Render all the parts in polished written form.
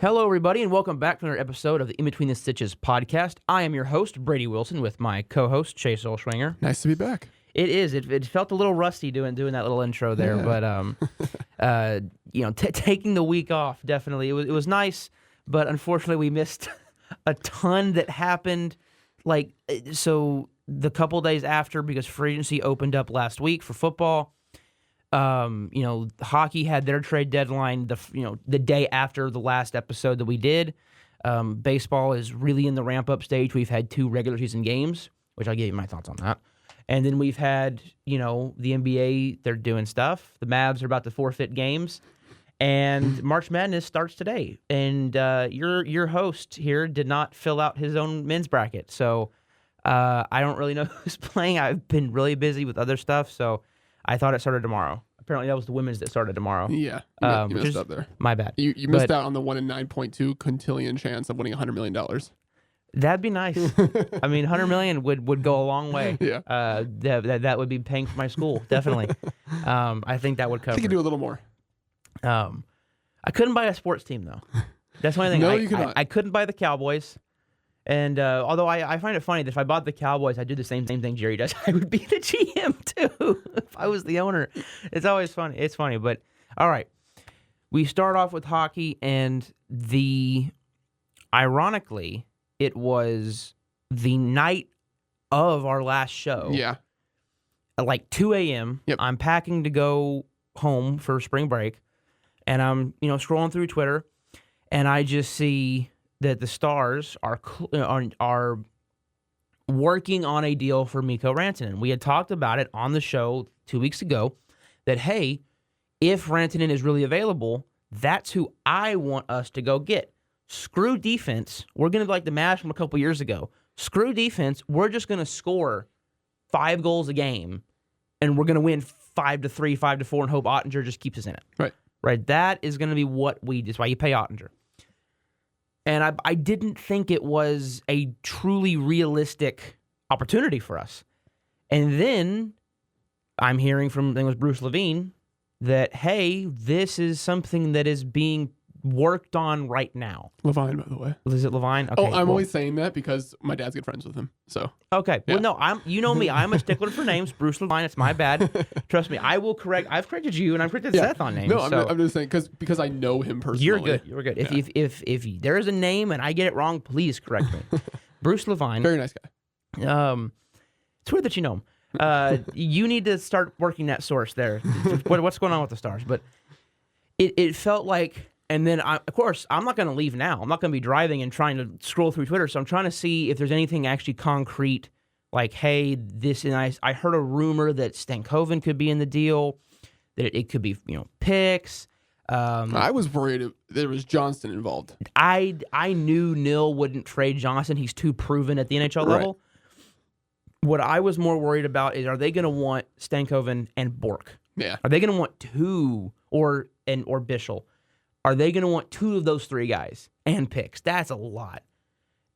Hello, everybody, and welcome back to another episode of the In Between the Stitches podcast. I am your host, Brady Wilson, with my co-host, Chase Olschwinger. Nice to be back. It is. It felt a little rusty doing that little intro there, but taking the week off definitely it was nice, but unfortunately we missed a ton that happened. So the couple days after, because free agency opened up last week for football. Hockey had their trade deadline the day after the last episode that we did. Baseball is really in the ramp-up stage. We've had 2 regular season games, which I'll give you my thoughts on that. And then we've had, the NBA, they're doing stuff. The Mavs are about to forfeit games. And March Madness starts today. And your host here did not fill out his own men's bracket. So I don't really know who's playing. I've been really busy with other stuff, so I thought it started tomorrow. Apparently, that was the women's that started tomorrow. Yeah, you missed up there. My bad. You missed out on the 1 in 9.2 quintillion chance of winning $100 million. That'd be nice. I mean, $100 million would go a long way. Yeah. That would be paying for my school, definitely. I think that would cover. I think you could do a little more. I couldn't buy a sports team, though. That's the only thing. No, you could not. I couldn't buy the Cowboys. And although I find it funny that if I bought the Cowboys, I'd do the same thing Jerry does. I would be the GM too if I was the owner. It's always funny. It's funny, but all right. We start off with hockey, and ironically, it was the night of our last show. Yeah. At like 2 a.m. Yep. I'm packing to go home for spring break, and I'm scrolling through Twitter, and I just see that the Stars are working on a deal for Mikko Rantanen. We had talked about it on the show 2 weeks ago that, hey, if Rantanen is really available, that's who I want us to go get. Screw defense. We're going to be like the Mavs from a couple years ago. Screw defense. We're just going to score 5 goals a game, and we're going to win 5-3, 5-4, and hope Ottinger just keeps us in it. Right. That is going to be that's why you pay Ottinger. And I didn't think it was a truly realistic opportunity for us. And then I'm hearing from, I think it was Bruce Levine, that, hey, this is something that is being worked on right now. Levine, by the way. Is it Levine? Okay, I'm always saying that because my dad's good friends with him. So okay. Yeah. Well, no, you know me. I'm a stickler for names. Bruce Levine, it's my bad. Trust me, I will correct. I've corrected you, and I've corrected Seth on names. No, I'm just saying because I know him personally. You're good. You're good. Yeah. If there is a name and I get it wrong, please correct me. Bruce Levine. Very nice guy. It's weird that you know him. You need to start working that source there. What's going on with the Stars? But it felt like. And then, of course, I'm not going to leave now. I'm not going to be driving and trying to scroll through Twitter. So I'm trying to see if there's anything actually concrete, like, hey, this. And I heard a rumor that Stankoven could be in the deal, that it could be, picks. I was worried there was Johnston involved. I knew Nil wouldn't trade Johnson. He's too proven at the NHL level. What I was more worried about is, are they going to want Stankoven and Bork? Yeah. Are they going to want 2 or Bischel? Are they going to want 2 of those 3 guys and picks? That's a lot.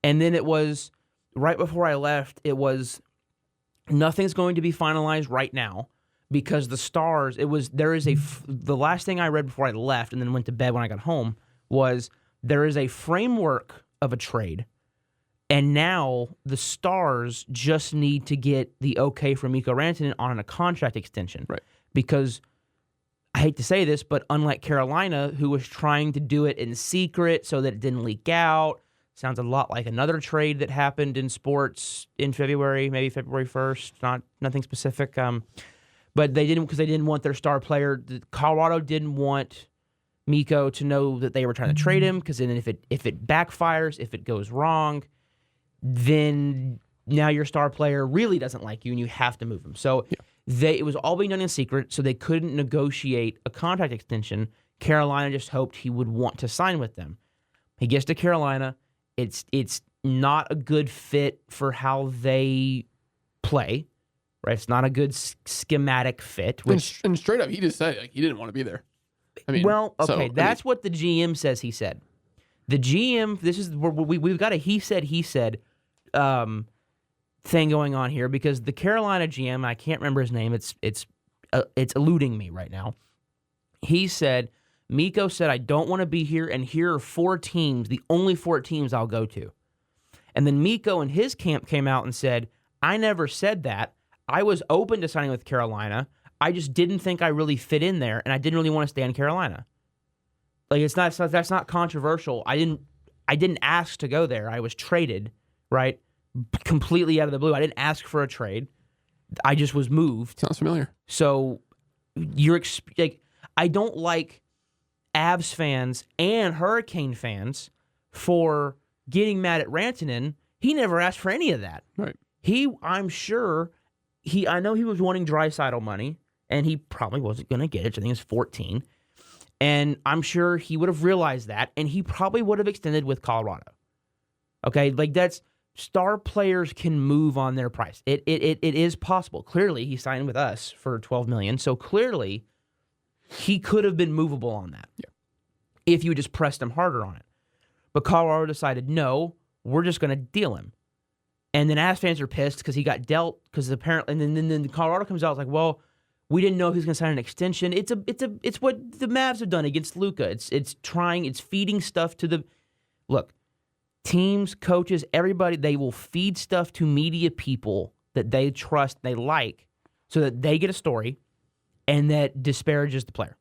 And then it was, right before I left, it was, nothing's going to be finalized right now because the Stars, the last thing I read before I left and then went to bed when I got home was there is a framework of a trade, and now the Stars just need to get the okay from Mikko Rantanen on a contract extension. Right. Because I hate to say this, but unlike Carolina, who was trying to do it in secret so that it didn't leak out, sounds a lot like another trade that happened in sports in February, maybe February 1st, nothing specific. But they didn't, because they didn't want their star player. Colorado didn't want Mikko to know that they were trying to trade him, because then if it backfires, if it goes wrong, then now your star player really doesn't like you and you have to move him. So it was all being done in secret, so they couldn't negotiate a contract extension. Carolina just hoped he would want to sign with them. He gets to Carolina. It's not a good fit for how they play, right? It's not a good schematic fit. Which, and straight up, he just said he didn't want to be there. I mean, that's what the GM says he said. The GM, this is where we've got a he said thing going on here, because the Carolina GM, I can't remember his name, it's eluding me right now. He said Mikko said, I don't want to be here, and here are 4 teams, the only 4 teams I'll go to. And then Mikko and his camp came out and said, I never said that. I was open to signing with Carolina. I just didn't think I really fit in there, and I didn't really want to stay in Carolina. Like, that's not controversial. I didn't ask to go there. I was traded, right? Completely out of the blue. I didn't ask for a trade. I just was moved. Sounds familiar. So I don't like Avs fans and Hurricane fans for getting mad at Rantanen. He never asked for any of that. Right. I know he was wanting Draisaitl money, and he probably wasn't going to get it. I think it's 14. And I'm sure he would have realized that, and he probably would have extended with Colorado. Okay, like that's star players can move on their price. It is possible. Clearly, he signed with us for $12 million, so clearly he could have been movable on that. Yeah. If you just pressed him harder on it. But Colorado decided, no, we're just going to deal him. And then Avs fans are pissed because he got dealt because apparently, and then Colorado comes out like, well, we didn't know he was going to sign an extension. It's what the Mavs have done against Luka. It's feeding stuff to the look. Teams, coaches, everybody, they will feed stuff to media people that they trust, they like, so that they get a story, and that disparages the player.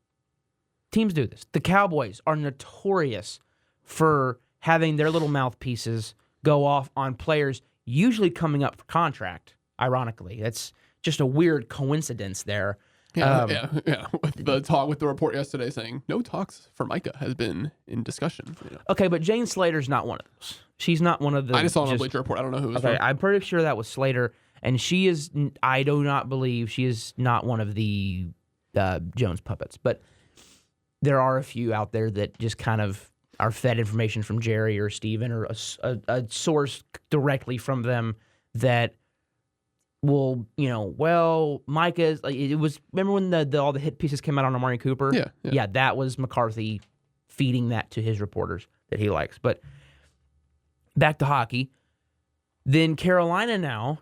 Teams do this. The Cowboys are notorious for having their little mouthpieces go off on players usually coming up for contract. Ironically, that's just a weird coincidence there. Yeah. With the report yesterday saying no talks for Micah has been in discussion. Okay, but Jane Slater's not one of those. She's not one of the. I just saw on a Bleacher Report. I don't know who it was. Okay, from. I'm pretty sure that was Slater, and she is. I do not believe she is not one of the Jones puppets, but there are a few out there that just kind of are fed information from Jerry or Steven or a source directly from them that will, Micah is like, it was, remember when all the hit pieces came out on Amari Cooper? Yeah. That was McCarthy feeding that to his reporters that he likes. But back to hockey. Then Carolina now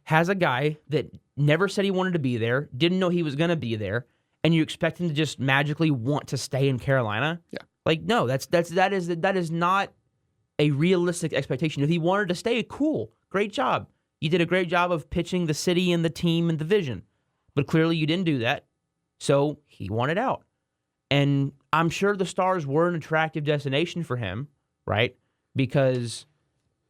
has a guy that never said he wanted to be there, didn't know he was going to be there, and you expect him to just magically want to stay in Carolina? Yeah. Like, no, that is not a realistic expectation. If he wanted to stay, cool, great job. You did a great job of pitching the city and the team and the vision. But clearly you didn't do that, so he wanted out. And I'm sure the Stars were an attractive destination for him, right? Because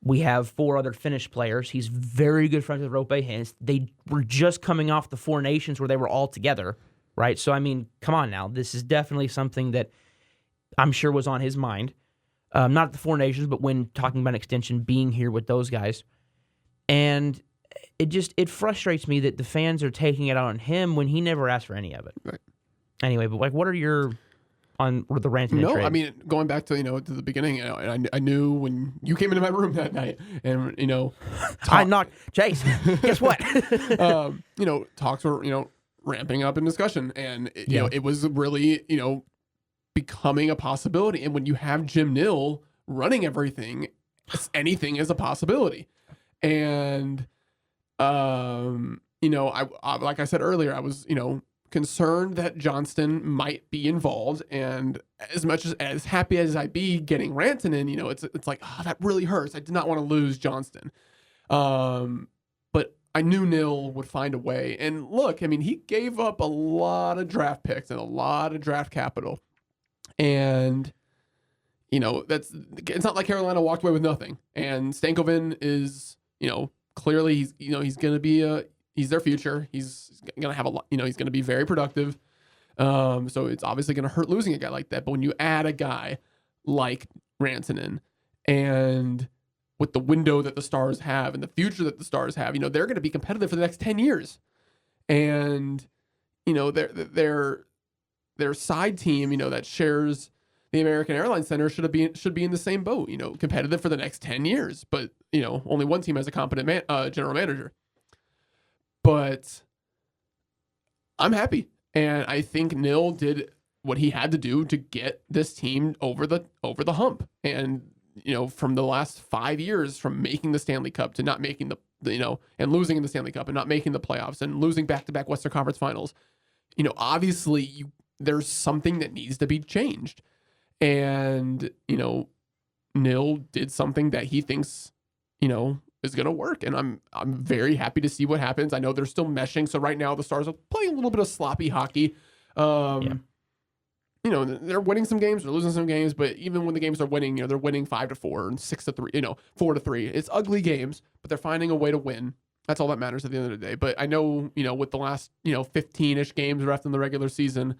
we have 4 other Finnish players. He's very good friends with Roope Hintz. They were just coming off the 4 Nations where they were all together, right? So, I mean, come on now. This is definitely something that I'm sure was on his mind. Not at the 4 Nations, but when talking about an extension, being here with those guys. And it frustrates me that the fans are taking it out on him when he never asked for any of it. Right. Anyway, but like, what are your on the Rantanen trade? No, I mean, going back to to the beginning, and I knew when you came into my room that night, and I knocked Chase. Guess what? Talks were ramping up in discussion, and it was really becoming a possibility. And when you have Jim Nill running everything, anything is a possibility. And I like I said earlier, I was concerned that Johnston might be involved, and as much as happy as I'd be getting Rantanen, it's like, that really hurts. I did not want to lose Johnston, but I knew Nill would find a way. And look, I mean, he gave up a lot of draft picks and a lot of draft capital, and it's not like Carolina walked away with nothing. And Stankoven is clearly he's going to be he's their future. He's going to have a lot, he's going to be very productive. So it's obviously going to hurt losing a guy like that. But when you add a guy like Rantanen, and with the window that the Stars have and the future that the Stars have, they're going to be competitive for the next 10 years. And, their side team, that shares the American Airlines Center should be in the same boat, competitive for the next 10 years. But, only one team has a competent general manager. But I'm happy. And I think Nill did what he had to do to get this team over the hump. And, from the last 5 years, from making the Stanley Cup to not making and losing in the Stanley Cup and not making the playoffs and losing back-to-back Western Conference Finals, obviously there's something that needs to be changed. And, Nil did something that he thinks, is going to work. And I'm very happy to see what happens. I know they're still meshing. So right now the Stars are playing a little bit of sloppy hockey. They're winning some games, they're losing some games, but even when the games are winning, they're winning 5-4 and 6-3, 4-3. It's ugly games, but they're finding a way to win. That's all that matters at the end of the day. But I know, with the last, 15-ish games left in the regular season,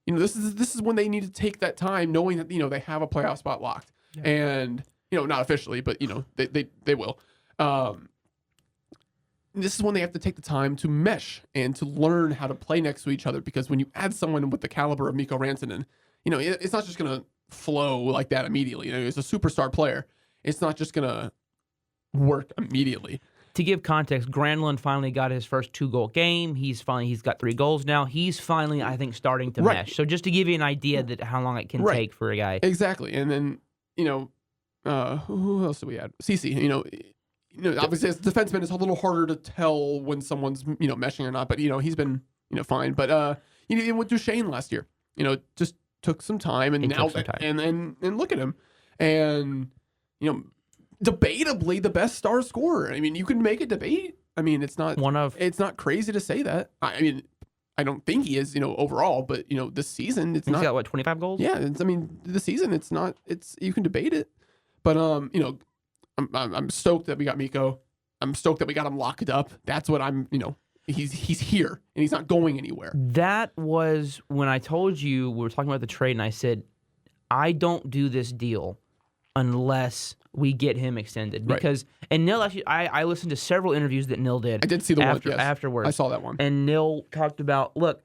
this is when they need to take that time, knowing that, they have a playoff spot locked. Yeah. And, not officially, but, they will. This is when they have to take the time to mesh and to learn how to play next to each other, because when you add someone with the caliber of Mikko Rantanen, it's not just going to flow like that immediately. He's a superstar player. It's not just going to work immediately. To give context, Granlund finally got his first 2-goal game. He's got 3 goals now. He's finally, I think, starting to mesh. So just to give you an idea that how long it can take for a guy. Exactly. And then, who else do we add? CeCe, obviously as a defenseman, it's a little harder to tell when someone's, meshing or not, but, he's been, fine. But, even with Duchesne last year, just took some time, and and look at him. And, debatably the best star scorer. I mean, you can make a debate. I mean, it's not crazy to say that. I mean, I don't think he is, overall, but, this season, He's got, 25 goals? Yeah. This season, you can debate it. But, I'm stoked that we got Mikko. I'm stoked that we got him locked up. That's what he's here and he's not going anywhere. That was when I told you we were talking about the trade, and I said, I don't do this deal unless we get him extended. Because, and Nil actually, I listened to several interviews that Nil did. I did see the one, yes. Afterwards. I saw that one. And Nil talked about, look,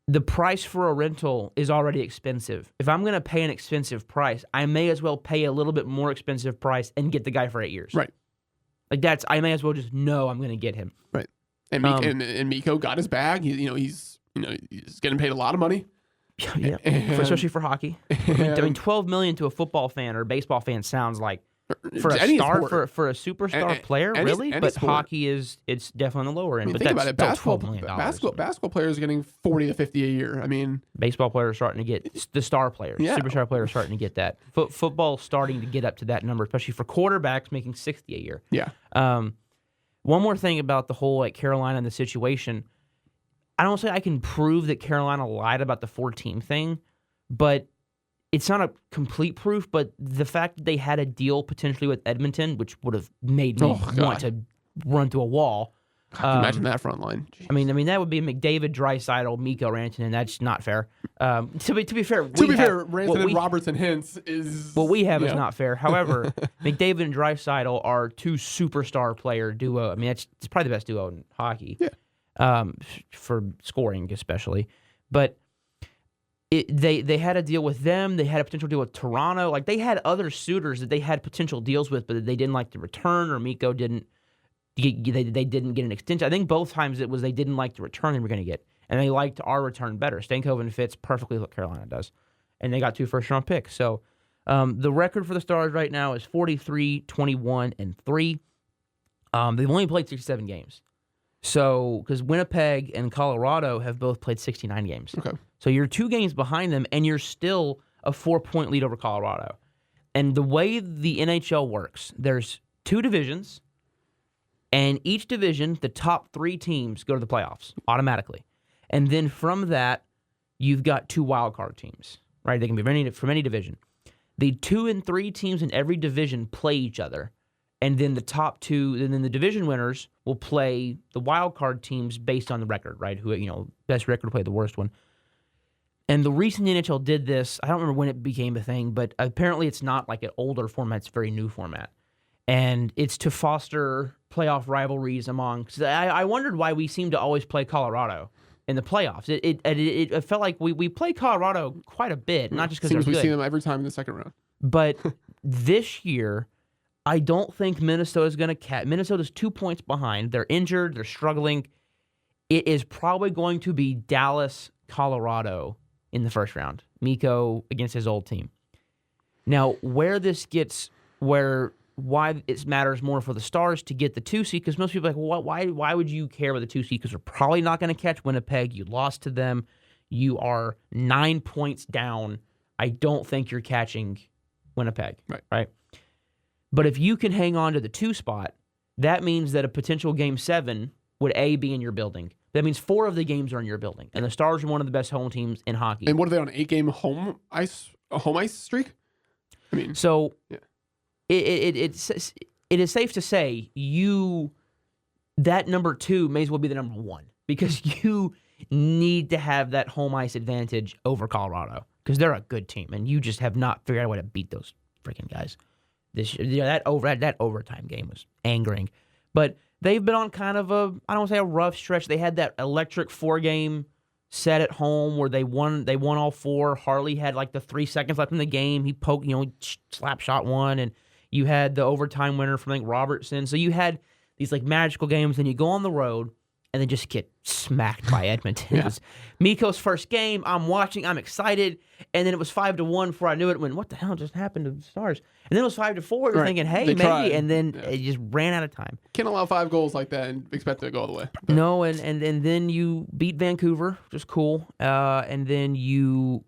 the price for a rental is already expensive. If I'm going to pay an expensive price, I may as well pay a little bit more expensive price and get the guy for 8 years. Right. Like I may as well just know I'm going to get him. Right. And Mikko got his bag. He's getting paid a lot of money. Yeah, especially for hockey. I mean, $12 million to a football fan or baseball fan sounds like for a superstar player, really. But sport. Hockey it's definitely on the lower end. I mean, but think that's about it. $12 million. Basketball players are getting 40 to 50 a year. I mean, baseball players are starting to get the star players. Yeah. Superstar players are starting to get that. Football starting to get up to that number, especially for quarterbacks making 60 a year. Yeah. One more thing about the whole Carolina and the situation. I don't say I can prove that Carolina lied about the 4-team thing, but it's not a complete proof. But the fact that they had a deal potentially with Edmonton, which would have made me want to run through a wall. Imagine that front line. Jeez. I mean that would be McDavid, Draisaitl, Mikko Rantanen. That's not fair. To be fair, Rantanen, Robertson, Hintz is what we have is not fair. However, McDavid and Draisaitl are 2 superstar player duo. I mean, it's probably the best duo in hockey. Yeah. For scoring especially. But they had a deal with them. They had a potential deal with Toronto. Like, they had other suitors that they had potential deals with, but they didn't like to return, or Mikko didn't. They didn't get an extension. I think both times it was they didn't like the return they were going to get, and they liked our return better. Stankoven fits perfectly what Carolina does, and they got 2 first-round picks. So the record for the Stars right now is 43, 21, and 3. They've only played 67 games. So, because Winnipeg and Colorado have both played 69 games. Okay. So you're 2 games behind them, and you're still a 4-point lead over Colorado. And the way the NHL works, there's 2 divisions, and each division, the top 3 teams go to the playoffs automatically. And then from that, you've got 2 wildcard teams, right? They can be from any division. The 2 and 3 teams in every division play each other. And then the top 2, and then the division winners will play the wild card teams based on the record, right? Who, best record will play the worst one. And the reason the NHL did this, I don't remember when it became a thing, but apparently it's not like an older format, it's a very new format. And it's to foster playoff rivalries among, cause I wondered why we seem to always play Colorado in the playoffs. It felt like we play Colorado quite a bit, not just because they're good. We see them every time in the second round. But this year, I don't think Minnesota's going to catch. Minnesota's 2 points behind. They're injured. They're struggling. It is probably going to be Dallas, Colorado in the first round. Mikko against his old team. Now, why it matters more for the Stars to get the 2 seed, because most people are like, well, why would you care about the 2 seed? Because we're probably not going to catch Winnipeg. You lost to them. You are 9 points down. I don't think you're catching Winnipeg. Right. But if you can hang on to the 2 spot, that means that a potential Game 7 would be in your building. That means 4 of the games are in your building, and the Stars are one of the best home teams in hockey. And what are they on, an 8-game home ice streak? I mean, so it is safe to say that number 2 may as well be the number 1 because you need to have that home ice advantage over Colorado because they're a good team, and you just have not figured out a way to beat those freaking guys. That overtime game was angering, but they've been on kind of I don't want to say a rough stretch. They had that electric 4-game set at home where they won all 4. Harley had like the 3 seconds left in the game. He poked, slap shot one, and you had the overtime winner from Robertson. So you had these like magical games, and you go on the road and then just get smacked by Edmonton. It was Mikko's first game. I'm watching. I'm excited. And then it was 5-1 before I knew it. What the hell just happened to the Stars? And then it was 5-4. You're thinking, hey, maybe. Tried. And then it just ran out of time. Can't allow 5 goals like that and expect it to go all the way. But. No, and then you beat Vancouver, which is cool. And then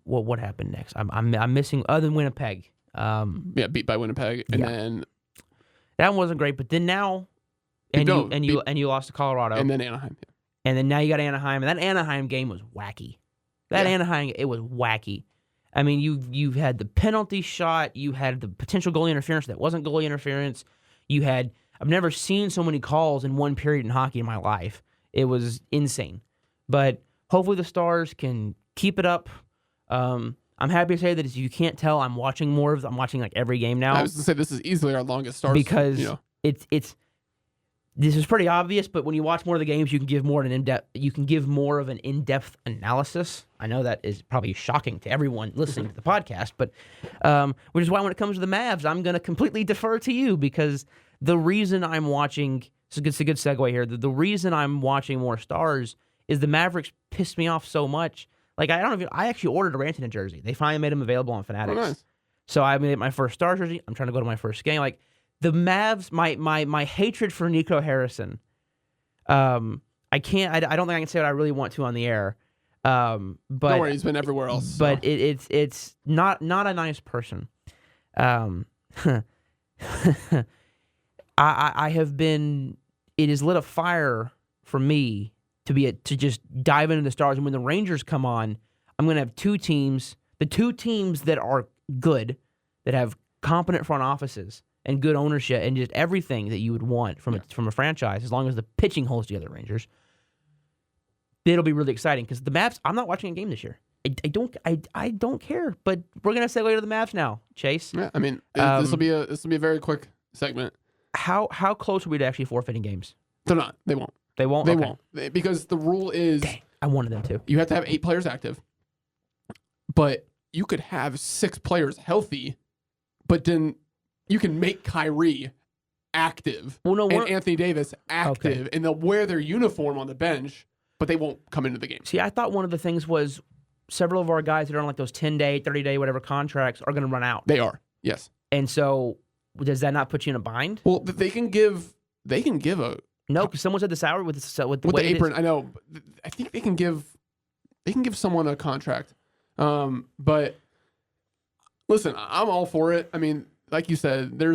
what happened next? I'm missing other than Winnipeg. Beat by Winnipeg, and then that one wasn't great. But then now. And you lost to Colorado. And then Anaheim. Yeah. And then now you got Anaheim. And that Anaheim game was wacky. Anaheim, it was wacky. I mean, you had the penalty shot. You had the potential goalie interference that wasn't goalie interference. I've never seen so many calls in one period in hockey in my life. It was insane. But hopefully the Stars can keep it up. I'm happy to say that as you can't tell, I'm watching like every game now. I was going to say this is easily our longest Stars. Because this is pretty obvious, but when you watch more of the games, you can give more of an in-depth analysis. I know that is probably shocking to everyone listening to the podcast, but which is why when it comes to the Mavs, I'm going to completely defer to you because the reason I'm watching it's a good segue here. The reason I'm watching more Stars is the Mavericks pissed me off so much. Like I actually ordered a Rantanen jersey. They finally made them available on Fanatics. Oh, nice. So I made my first Stars jersey. I'm trying to go to my first game. Like. The Mavs, my hatred for Nico Harrison, I don't think I can say what I really want to on the air. But don't worry, he's been everywhere else. But it's not a nice person. I have been. It has lit a fire for me to just dive into the Stars, and when the Rangers come on, I'm going to have 2 teams. The 2 teams that are good, that have competent front offices. And good ownership and just everything that you would want from a franchise, as long as the pitching holds together, Rangers. It'll be really exciting because the Mavs. I'm not watching a game this year. I don't care. But we're gonna segue to the Mavs now, Chase. Yeah, I mean this will be a very quick segment. How close are we to actually forfeiting games? They're not. They won't. They won't. They won't because the rule is. Dang, I wanted them to. You have to have 8 players active, but you could have 6 players healthy, but then. You can make Kyrie active and Anthony Davis active, and they'll wear their uniform on the bench, but they won't come into the game. See, I thought one of the things was several of our guys that are on like those 10-day, 30-day, whatever contracts are going to run out. They are, yes. And so, does that not put you in a bind? Well, they can give a no, because someone said the salary with the apron. I know. I think they can give someone a contract, but listen, I'm all for it. I mean. Like you said, they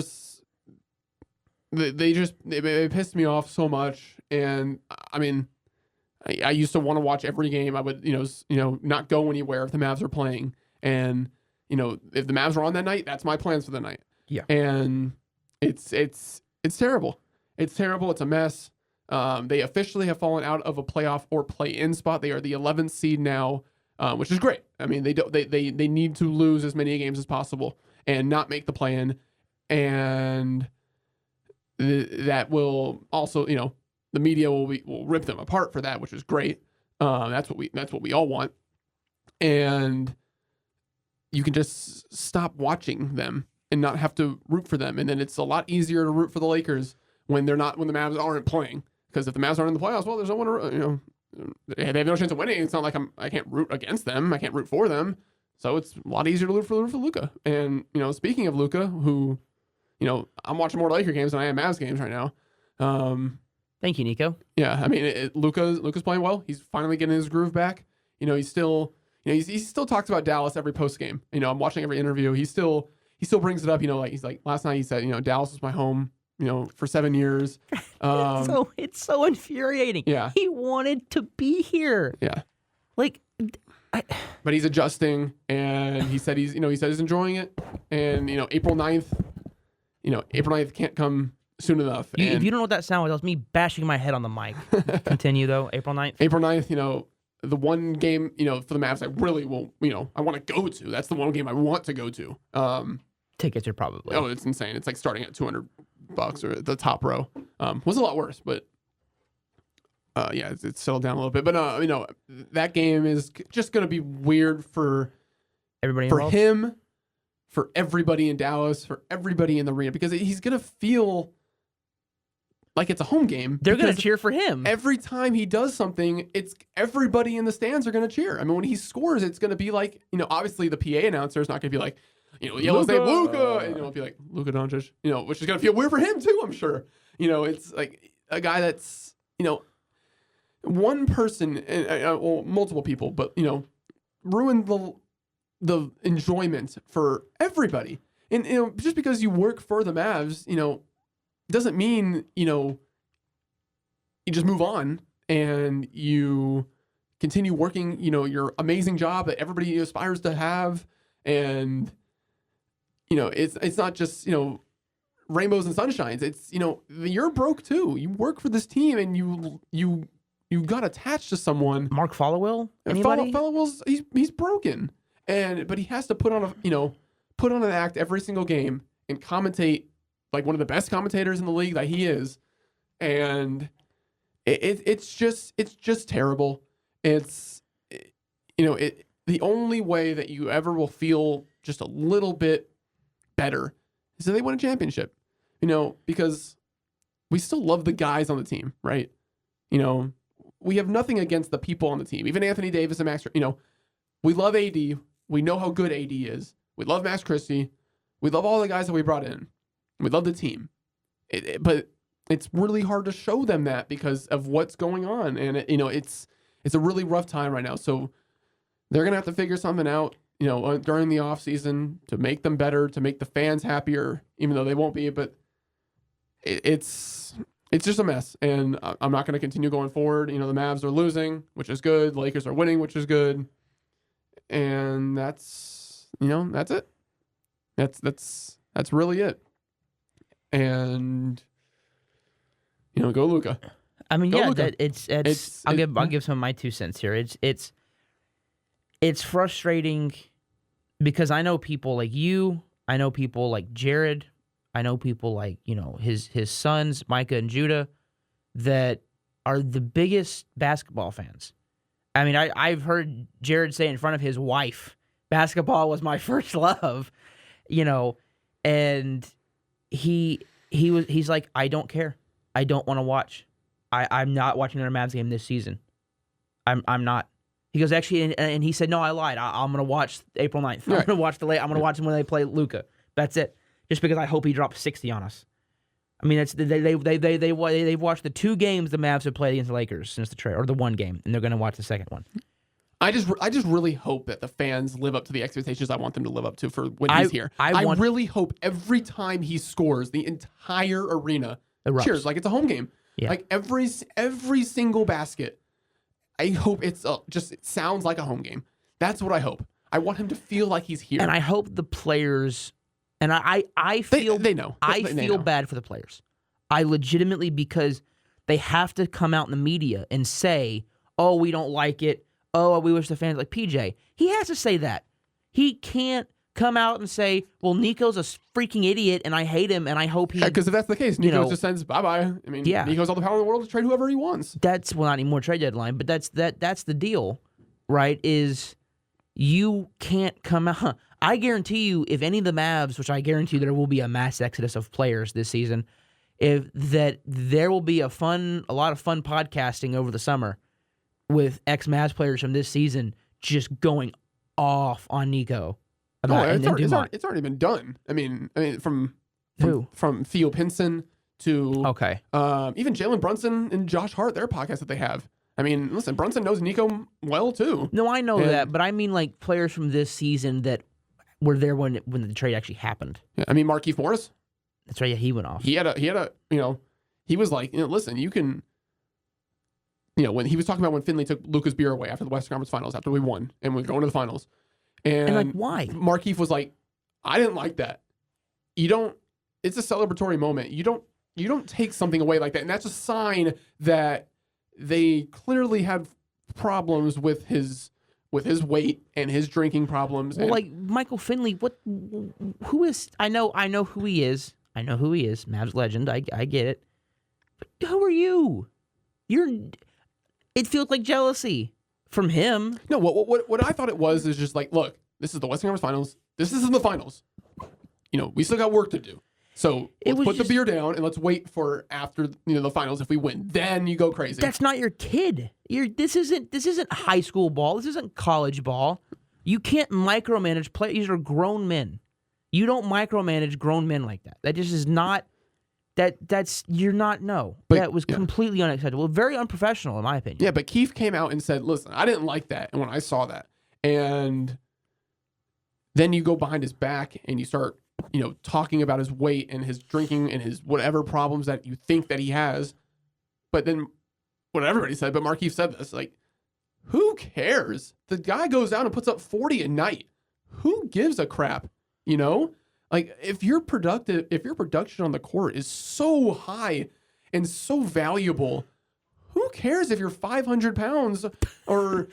pissed me off so much, and I mean, I used to want to watch every game. I would, not go anywhere if the Mavs are playing, and if the Mavs are on that night, that's my plans for the night. Yeah, and it's terrible. It's terrible. It's a mess. They officially have fallen out of a playoff or play-in spot. They are the 11th seed now, which is great. I mean, they need to lose as many games as possible. And not make the play-in, and that will also, the media will rip them apart for that, which is great. That's what we all want, and you can just stop watching them and not have to root for them, and then it's a lot easier to root for the Lakers when the Mavs aren't playing, because if the Mavs aren't in the playoffs, well, there's no one to, they have no chance of winning. It's not like I can't root against them. I can't root for them. So it's a lot easier to root for Luka. And, speaking of Luka, who, I'm watching more Laker games than I am Mavs games right now. Thank you, Nico. Yeah, I mean, Luka's playing well. He's finally getting his groove back. He's still he still talks about Dallas every post game. I'm watching every interview. He still brings it up. Like he's like last night he said, Dallas was my home, for 7 years. So it's so infuriating. Yeah. He wanted to be here. Yeah. Like, but he's adjusting, and he said he's enjoying it. And April 9th can't come soon enough. If you don't know what that sound was, that was me bashing my head on the mic. Continue though. April 9th. April 9th, the one game, for the Mavs I really won't, I want to go to. That's the one game I want to go to. Tickets are probably. Oh, it's insane. It's like starting at $200 or the top row. Was a lot worse, but yeah, it's settled down a little bit. But that game is just going to be weird for everybody for involved? him, for everybody in Dallas, for everybody in the arena, because he's going to feel like it's a home game. They're going to cheer for him. Every time he does something, it's everybody in the stands are going to cheer. I mean, when he scores, it's going to be like, obviously the PA announcer is not going to be like, yellow say Luka, and it'll be like Luka Doncic, which is going to feel weird for him too, I'm sure. It's like a guy that's, one person, well, multiple people, but, ruined the enjoyment for everybody. And, just because you work for the Mavs, doesn't mean, you just move on and you continue working, your amazing job that everybody aspires to have. And, it's not just, rainbows and sunshines. It's, you're broke too. You work for this team and you got attached to someone. Mark Followill? Anybody? Followill's he's broken. But he has to put on an act every single game and commentate like one of the best commentators in the league that he is. And it's just terrible. It's the only way that you ever will feel just a little bit better is if they win a championship. Because we still love the guys on the team, right? We have nothing against the people on the team. Even Anthony Davis and Max, we love AD. We know how good AD is. We love Max Christie. We love all the guys that we brought in. We love the team. But it's really hard to show them that because of what's going on. And, it's a really rough time right now. So they're going to have to figure something out, during the offseason to make them better, to make the fans happier, even though they won't be. But it's just a mess. And I'm not going to continue going forward. The Mavs are losing, which is good. The Lakers are winning, which is good. And that's it. That's really it. And go Luka. I mean, Go yeah, Luka. I'll give some of my 2 cents here. It's frustrating because I know people like you, I know people like Jared, I know people like, his sons, Micah and Judah, that are the biggest basketball fans. I mean, I've heard Jared say in front of his wife, basketball was my first love, and he's like, I don't care. I don't want to watch. I'm not watching another Mavs game this season. I'm not. He goes, actually, and he said, no, I lied. I'm going to watch April 9th. I'm going to watch I'm going to watch them when they play Luka. That's it. Just because I hope he drops 60 on us. I mean, they've watched the 2 games the Mavs have played against the Lakers since the trade, or the 1 game, and they're going to watch the second one. I just really hope that the fans live up to the expectations I want them to live up to for when he's here. I really hope every time he scores, the entire arena cheers like it's a home game. Yeah. Like every single basket. I hope it sounds like a home game. That's what I hope. I want him to feel like he's here. And I hope the players, and I feel they know. I feel bad for the players. I legitimately, because they have to come out in the media and say, "Oh, we don't like it. Oh, we wish the fans like PJ." He has to say that. He can't come out and say, "Well, Nico's a freaking idiot, and I hate him, and I hope he." Because if that's the case, Nico just sends bye-bye. I mean, Nico's all the power in the world to trade whoever he wants. That's not anymore trade deadline, but that's the deal, right? Is you can't come out. I guarantee you, if any of the Mavs, which I guarantee there will be a mass exodus of players this season, there will be a lot of fun podcasting over the summer with ex-Mavs players from this season just going off on Nico. It's already been done. I mean, from Theo Pinson to even Jalen Brunson and Josh Hart, their podcast that they have. I mean, listen, Brunson knows Nico well too. No, I know that, but I mean like players from this season that were there when the trade actually happened. Yeah, I mean, Markieff Morris. That's right. Yeah, he went off. He had a he was like, listen, you can, when he was talking about when Finley took Luka's beer away after the Western Conference Finals, after we won and we're going to the finals, and like, why? Markieff was like, I didn't like that. It's a celebratory moment. You don't take something away like that, and that's a sign that they clearly had problems with his weight and his drinking problems. Well, like Michael Finley, who is? I know who he is. I know who he is. Mavs legend. I get it. But who are you? It feels like jealousy from him. No, what I thought it was is just like, look, this is the Western Conference Finals. This isn't the finals. We still got work to do. So let's put the beer down and let's wait for after the finals. If we win, then you go crazy. That's not your kid. This isn't high school ball. This isn't college ball. You can't micromanage players. These are grown men. You don't micromanage grown men like that. That just is not. You're not. No, that was completely unacceptable. Very unprofessional, in my opinion. Yeah, but Keith came out and said, "Listen, I didn't like that." And when I saw that, and then you go behind his back and you start, talking about his weight and his drinking and his whatever problems that you think that he has. But then what everybody said, but Markieff said this, like, who cares? The guy goes out and puts up 40 a night. Who gives a crap? Like if your production on the court is so high and so valuable, who cares if you're 500 pounds or,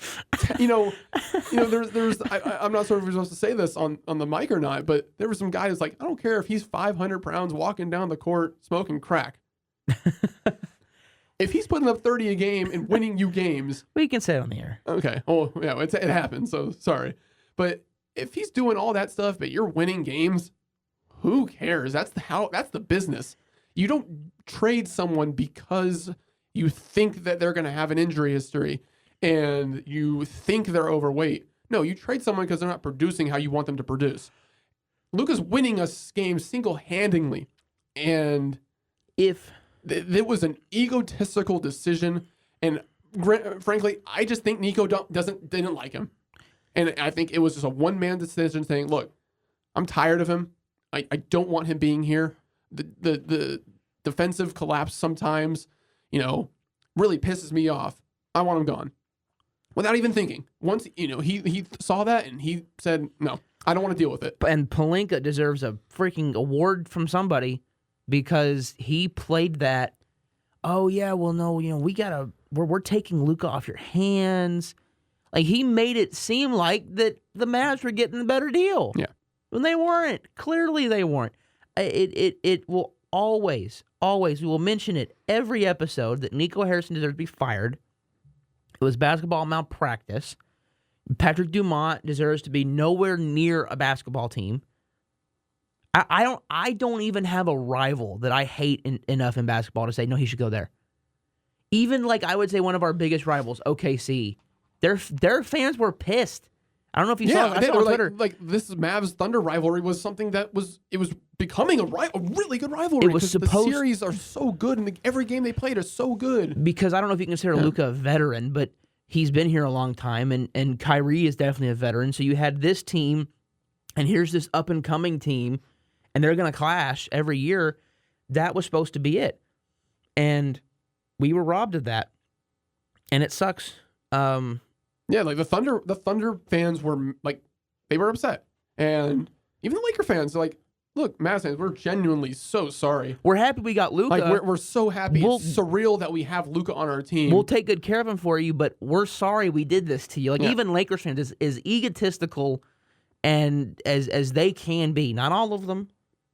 there's I'm not sure if we're supposed to say this on the mic or not, but there was some guy who's like, I don't care if he's 500 pounds walking down the court smoking crack. If he's putting up 30 a game and winning you games. We can say it on the air. Okay. Oh, yeah, it happens. So sorry. But if he's doing all that stuff, but you're winning games, who cares? That's the business. You don't trade someone because you think that they're going to have an injury history and you think they're overweight. No, you trade someone because they're not producing how you want them to produce. Luka's winning us games single-handedly. And if it was an egotistical decision, and frankly, I just think Nico didn't like him. And I think it was just a one-man decision saying, look, I'm tired of him. I don't want him being here. The defensive collapse sometimes, really pisses me off. I want him gone. Without even thinking. Once, he saw that and he said, no, I don't want to deal with it. And Pelinka deserves a freaking award from somebody because he played that, oh yeah, well no, we're taking Luka off your hands. Like he made it seem like that the Mavs were getting the better deal. Yeah. When they weren't. Clearly they weren't. It will always, we will mention it every episode that Nico Harrison deserves to be fired. It was basketball malpractice. Patrick Dumont deserves to be nowhere near a basketball team. I don't even have a rival that I hate enough in basketball to say, no, he should go there. Even like I would say one of our biggest rivals, OKC, their fans were pissed. I don't know if you saw it on Twitter. Like this Mavs Thunder rivalry was something that was becoming a really good rivalry. It was the series are so good, and every game they played is so good. Because I don't know if you consider Luka a veteran, but he's been here a long time, and Kyrie is definitely a veteran. So you had this team, and here's this up and coming team, and they're going to clash every year. That was supposed to be it, and we were robbed of that, and it sucks. Yeah, like the Thunder fans were like, they were upset. And even the Laker fans are like, look, Mavs fans, we're genuinely so sorry. We're happy we got Luka. Like we're so happy. It's surreal that we have Luka on our team. We'll take good care of him for you, but we're sorry we did this to you. Like even Lakers fans is egotistical and as they can be. Not all of them,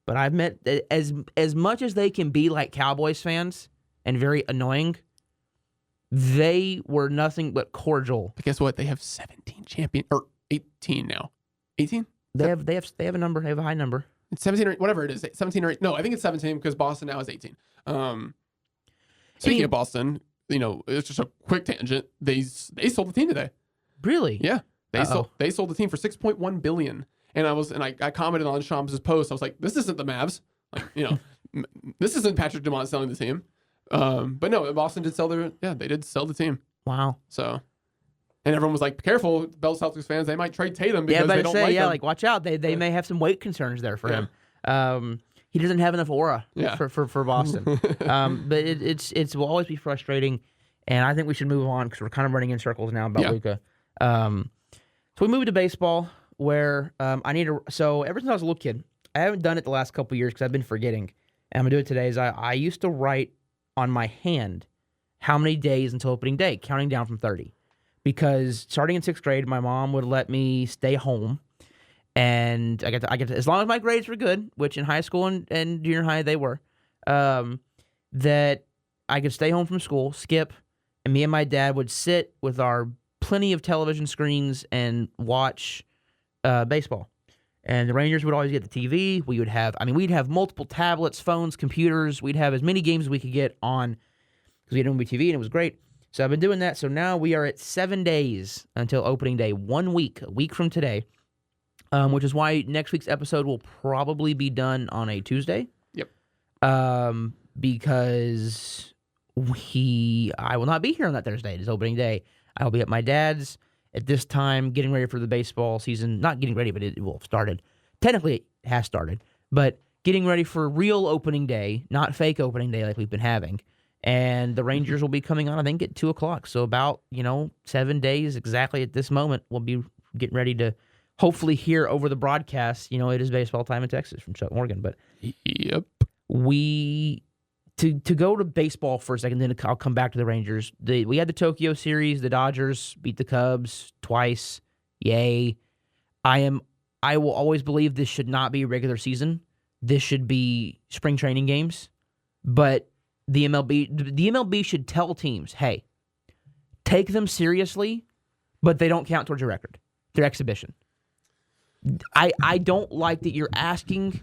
but I've met as much as they can be like Cowboys fans and very annoying. They were nothing but cordial. But guess what? They have 17 champion or 18 now. 18? They have a number. They have a high number. It's 17 or whatever it is. 17 or 8. No, I think it's 17 because Boston now is 18. Speaking of Boston, it's just a quick tangent. They sold the team today. Really? Yeah. They sold the team for $6.1 billion. And I commented on Shams' post. I was like, this isn't the Mavs. Like, this isn't Patrick Dumont selling the team. But no, Boston did sell they did sell the team. Wow. So, and everyone was like, "Be careful, Bell Celtics fans. They might trade Tatum because but they don't like him." like watch out. They may have some weight concerns there for him. He doesn't have enough aura for Boston. But it will always be frustrating, and I think we should move on because we're kind of running in circles now about Luka. So we moved to baseball, where I need to. So ever since I was a little kid, I haven't done it the last couple of years because I've been forgetting. And I'm gonna do it today. I used to write on my hand how many days until opening day, counting down from 30. Because starting in 6th grade, my mom would let me stay home, and I get to, as long as my grades were good, which in high school and junior high they were, that I could stay home from school, skip, and me and my dad would sit with our plenty of television screens and watch baseball. And the Rangers would always get the TV. We'd have multiple tablets, phones, computers. We'd have as many games as we could get on because we had MLB TV, and it was great. So I've been doing that. So now we are at 7 days until opening day, 1 week, a week from today, which is why next week's episode will probably be done on a Tuesday. Yep. Because I will not be here on that Thursday. It is opening day. I will be at my dad's at this time, getting ready for the baseball season. Not getting ready, but it will have started. Technically, it has started, but getting ready for real opening day, not fake opening day like we've been having. And the Rangers will be coming on, I think, at 2 o'clock. So about, 7 days exactly at this moment, we'll be getting ready to hopefully hear over the broadcast, it is baseball time in Texas from Chuck Morgan. But yep, to go to baseball for a second, then I'll come back to the Rangers. We had the Tokyo series. The Dodgers beat the Cubs twice. Yay. I will always believe this should not be regular season. This should be spring training games. But the MLB should tell teams, hey, take them seriously, but they don't count towards your record. Their exhibition. I don't like that you're asking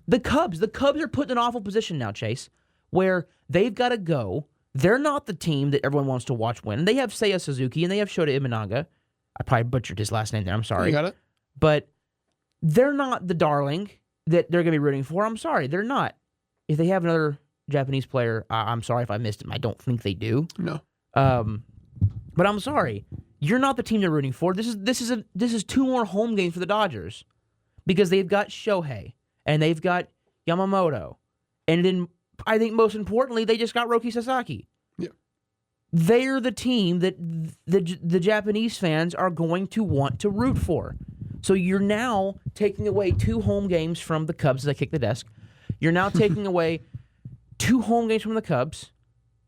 the Cubs. The Cubs are put in an awful position now, Chase, where they've got to go. They're not the team that everyone wants to watch win. They have Seiya Suzuki and they have Shota Imanaga. I probably butchered his last name there. I'm sorry. You got it. But they're not the darling that they're going to be rooting for. I'm sorry. They're not. If they have another Japanese player, I'm sorry if I missed him. I don't think they do. No. But I'm sorry. You're not the team they're rooting for. This is 2 more home games for the Dodgers because they've got Shohei and they've got Yamamoto. And then I think most importantly, they just got Roki Sasaki. Yeah. They're the team that the Japanese fans are going to want to root for. So you're now taking away 2 home games from the Cubs as I kick the desk. You're now taking away 2 home games from the Cubs.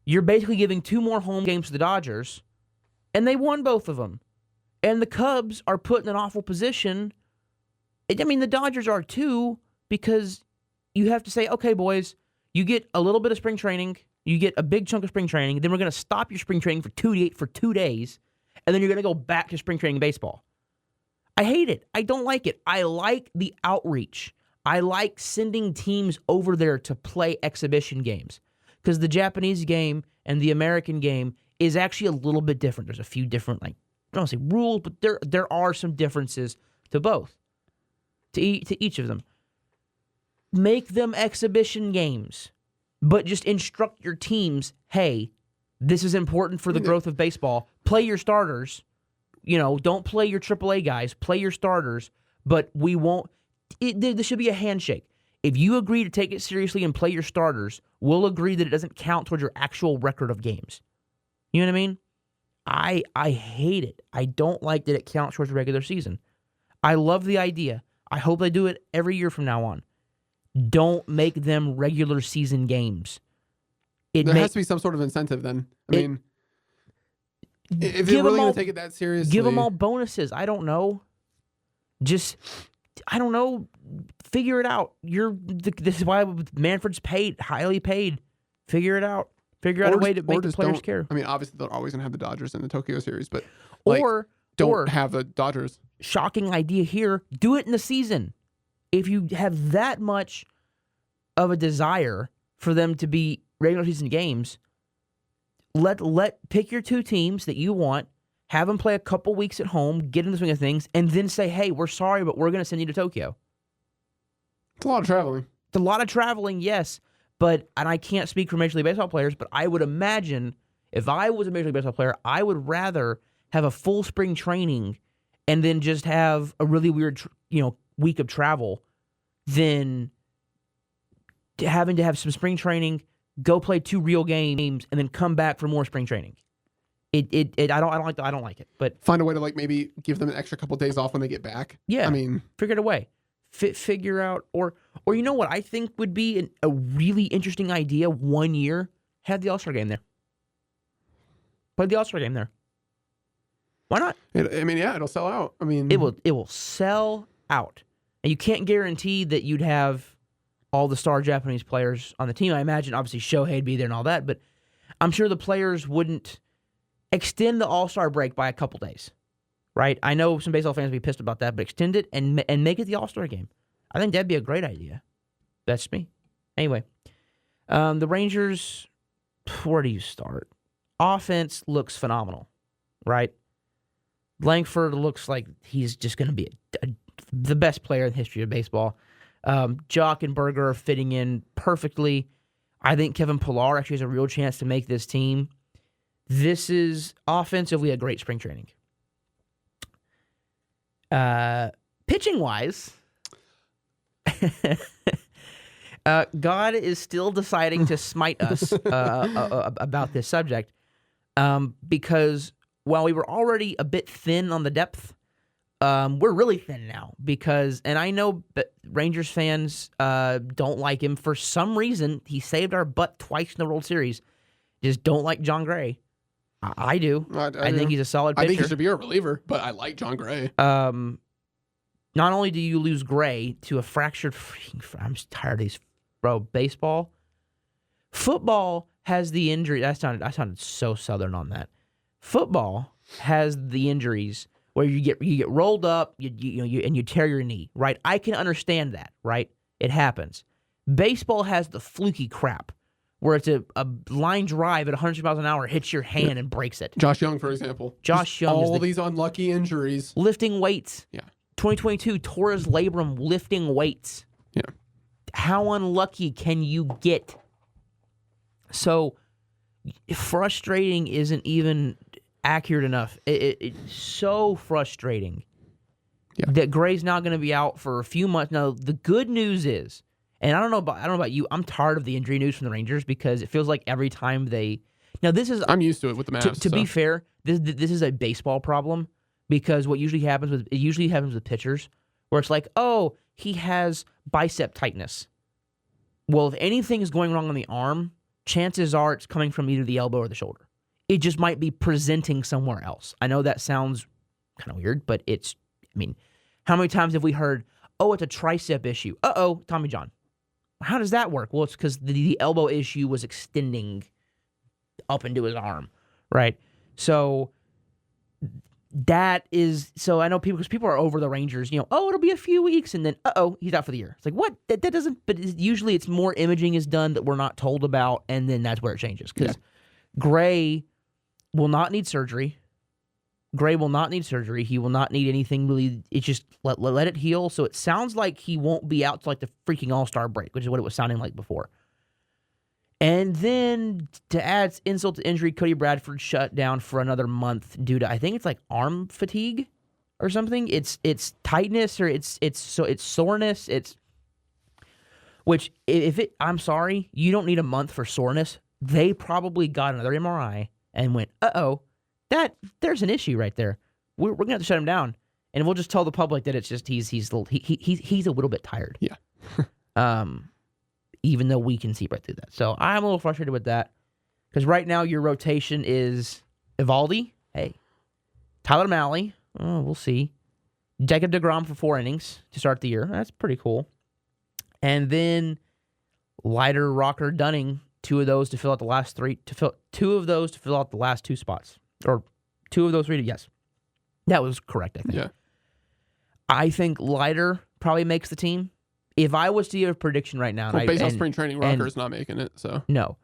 You're basically giving 2 more home games to the Dodgers, and they won both of them. And the Cubs are put in an awful position. The Dodgers are too, because you have to say, okay, boys, you get a little bit of spring training, you get a big chunk of spring training, then we're going to stop your spring training for 2 days, and then you're going to go back to spring training baseball. I hate it. I don't like it. I like the outreach. I like sending teams over there to play exhibition games because the Japanese game and the American game is actually a little bit different. There's a few different, I don't want to say rules, but there are some differences to both, to each of them. Make them exhibition games, but just instruct your teams, hey, this is important for the growth of baseball. Play your starters. Don't play your AAA guys. Play your starters, but we won't. There should be a handshake. If you agree to take it seriously and play your starters, we'll agree that it doesn't count towards your actual record of games. You know what I mean? I hate it. I don't like that it counts towards the regular season. I love the idea. I hope they do it every year from now on. Don't make them regular season games. There has to be some sort of incentive then. If they're really going to take it that seriously. Give them all bonuses. I don't know. Figure it out. This is why Manfred's highly paid. Figure it out. Figure out a way to make the players care. Obviously they're always going to have the Dodgers in the Tokyo series, but don't have the Dodgers. Shocking idea here. Do it in the season. If you have that much of a desire for them to be regular season games, pick your 2 teams that you want, have them play a couple weeks at home, get in the swing of things, and then say, hey, we're sorry, but we're going to send you to Tokyo. It's a lot of traveling. It's a lot of traveling, yes. And I can't speak for Major League Baseball players, but I would imagine If I was a Major League Baseball player, I would rather have a full spring training and then just have a really weird, week of travel than having to have some spring training, go play 2 real games, and then come back for more spring training. I don't like it. But find a way to maybe give them an extra couple days off when they get back. Yeah, I mean, figure it a way. Figure out, or you know what I think would be a really interesting idea. 1 year, have the All-Star game there. Play the All-Star game there. Why not? It'll sell out. I mean, it will sell out, and you can't guarantee that you'd have all the star Japanese players on the team. I imagine obviously Shohei'd be there and all that, but I'm sure the players wouldn't extend the All-Star break by a couple days, right? I know some baseball fans would be pissed about that, but extend it and make it the All-Star game. I think that'd be a great idea. That's me. Anyway, the Rangers, where do you start? Offense looks phenomenal, right? Langford looks like he's just going to be the best player in the history of baseball. Jock and Berger are fitting in perfectly. I think Kevin Pillar actually has a real chance to make this team. This is offensively a great spring training. Pitching-wise, God is still deciding to smite us about this subject because while we were already a bit thin on the depth, we're really thin now because, and I know that Rangers fans don't like him for some reason. He saved our butt twice in the World Series. Just don't like John Gray. I do. I think he's a solid pitcher. I think he should be a reliever, but I like John Gray. Not only do you lose Gray to a fractured I'm just tired of these, baseball. Football has the injury. I sounded so Southern on that. Football has the injuries where you get rolled up, and you tear your knee, right? I can understand that, right? It happens. Baseball has the fluky crap where it's a line drive at 100 miles an hour hits your hand and breaks it. Josh Young, for example. Josh Young. All these unlucky injuries. Lifting weights. Yeah. 2022, Torres Labrum lifting weights. Yeah. How unlucky can you get? So frustrating isn't even accurate enough. It's so frustrating that Gray's not going to be out for a few months. Now, the good news is, and I don't know about you, I'm tired of the injury news from the Rangers because it feels like every time they. Now this is. I'm used to it with the Mavs. To be fair, this is a baseball problem because what usually happens with pitchers, where it's like, oh, he has bicep tightness. Well, if anything is going wrong on the arm, chances are it's coming from either the elbow or the shoulder. It just might be presenting somewhere else. I know that sounds kind of weird, but it's. I mean, how many times have we heard, oh, it's a tricep issue? Uh-oh, Tommy John. How does that work? Well, it's because the elbow issue was extending up into his arm, right? So that is so. I know people are over the Rangers. Oh, it'll be a few weeks, and then he's out for the year. It's like what? That doesn't. But usually, it's more imaging is done that we're not told about, and then that's where it changes. Because Gray will not need surgery. Gray will not need surgery. He will not need anything really. It's just let it heal. So it sounds like he won't be out to like the freaking All-Star break, which is what it was sounding like before. And then to add insult to injury, Cody Bradford shut down for another month due to I think it's like arm fatigue or something. It's tightness or it's soreness. I'm sorry, you don't need a month for soreness. They probably got another MRI and went, there's an issue right there. We're gonna have to shut him down, and we'll just tell the public that it's just he's a little bit tired. Yeah. Even though we can see right through that, so I'm a little frustrated with that because right now your rotation is Evaldi, Tyler Mahle, we'll see, Jacob deGrom for 4 innings to start the year. That's pretty cool, and then Leiter, Rocker, Dunning. Two of those to fill out the last 3. Two of those to fill out the last 2 spots. Or 2 of those 3, yes. That was correct, I think. Yeah. I think Leiter probably makes the team. If I was to give a prediction right now... based on spring training, Rocker's not making it, so... No.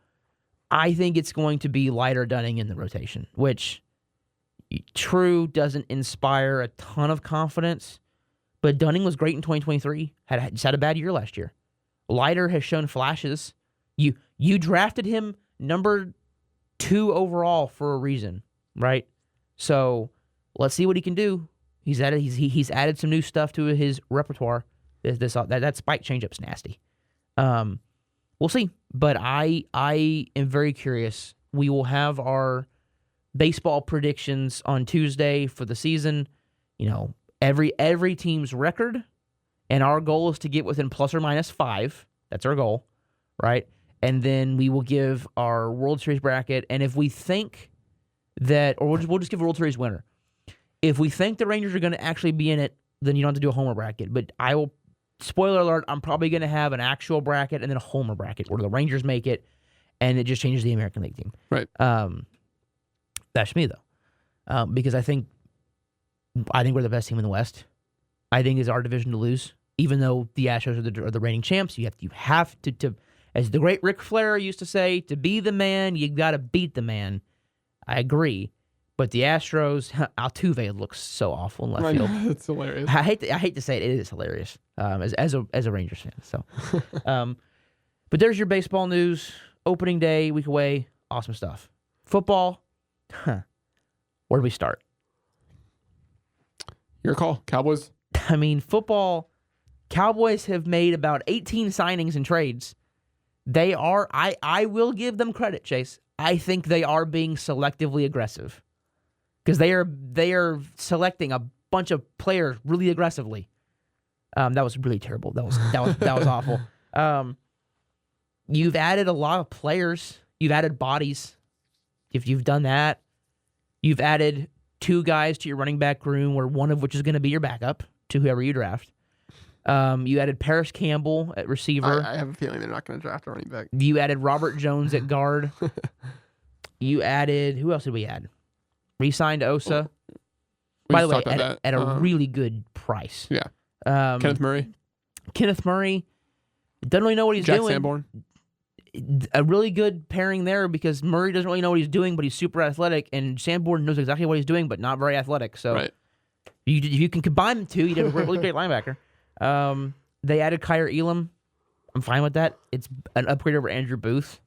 I think it's going to be Leiter, Dunning in the rotation, which, true, doesn't inspire a ton of confidence, but Dunning was great in 2023. Just had a bad year last year. Leiter has shown flashes. You drafted him number 2 overall for a reason, right? So let's see what he can do. He's added some new stuff to his repertoire. That spike changeup's nasty. We'll see, but I am very curious. We will have our baseball predictions on Tuesday for the season. You know, every team's record, and our goal is to get within plus or minus 5. That's our goal, right? And then we will give our World Series bracket. And if we think that, or we'll just give a World Series winner. If we think the Rangers are going to actually be in it, then you don't have to do a homer bracket. But I will, spoiler alert, I'm probably going to have an actual bracket and then a homer bracket where the Rangers make it, and it just changes the American League team. Right. That's me though, because I think we're the best team in the West. I think it's our division to lose, even though the Astros are the reigning champs. You have to, as the great Ric Flair used to say, to be the man, you got to beat the man. I agree, but the Astros, Altuve looks so awful in left field. It's hilarious. I hate to say it, it is hilarious. As a Rangers fan. So, but there's your baseball news. Opening day, week away, awesome stuff. Football, where do we start? Your call, Cowboys. I mean, football. Cowboys have made about 18 signings and trades. They are. I will give them credit, Chase. I think they are being selectively aggressive because they are selecting a bunch of players really aggressively. That was really terrible. That was awful. You've added a lot of players. You've added bodies. If you've done that, you've added 2 guys to your running back room, where one of which is going to be your backup to whoever you draft. You added Paris Campbell at receiver. I have a feeling they're not going to draft a running back. You added Robert Jones at guard. You added, who else did we add? Re-signed Osa. By the way, at a really good price. Yeah. Kenneth Murray. Doesn't really know what he's doing. Jack Sanborn. A really good pairing there because Murray doesn't really know what he's doing, but he's super athletic, and Sanborn knows exactly what he's doing, but not very athletic. So right. if you can combine the two, you did a really great linebacker. They added Kyer Elam. I'm fine with that. It's an upgrade over Andrew Booth.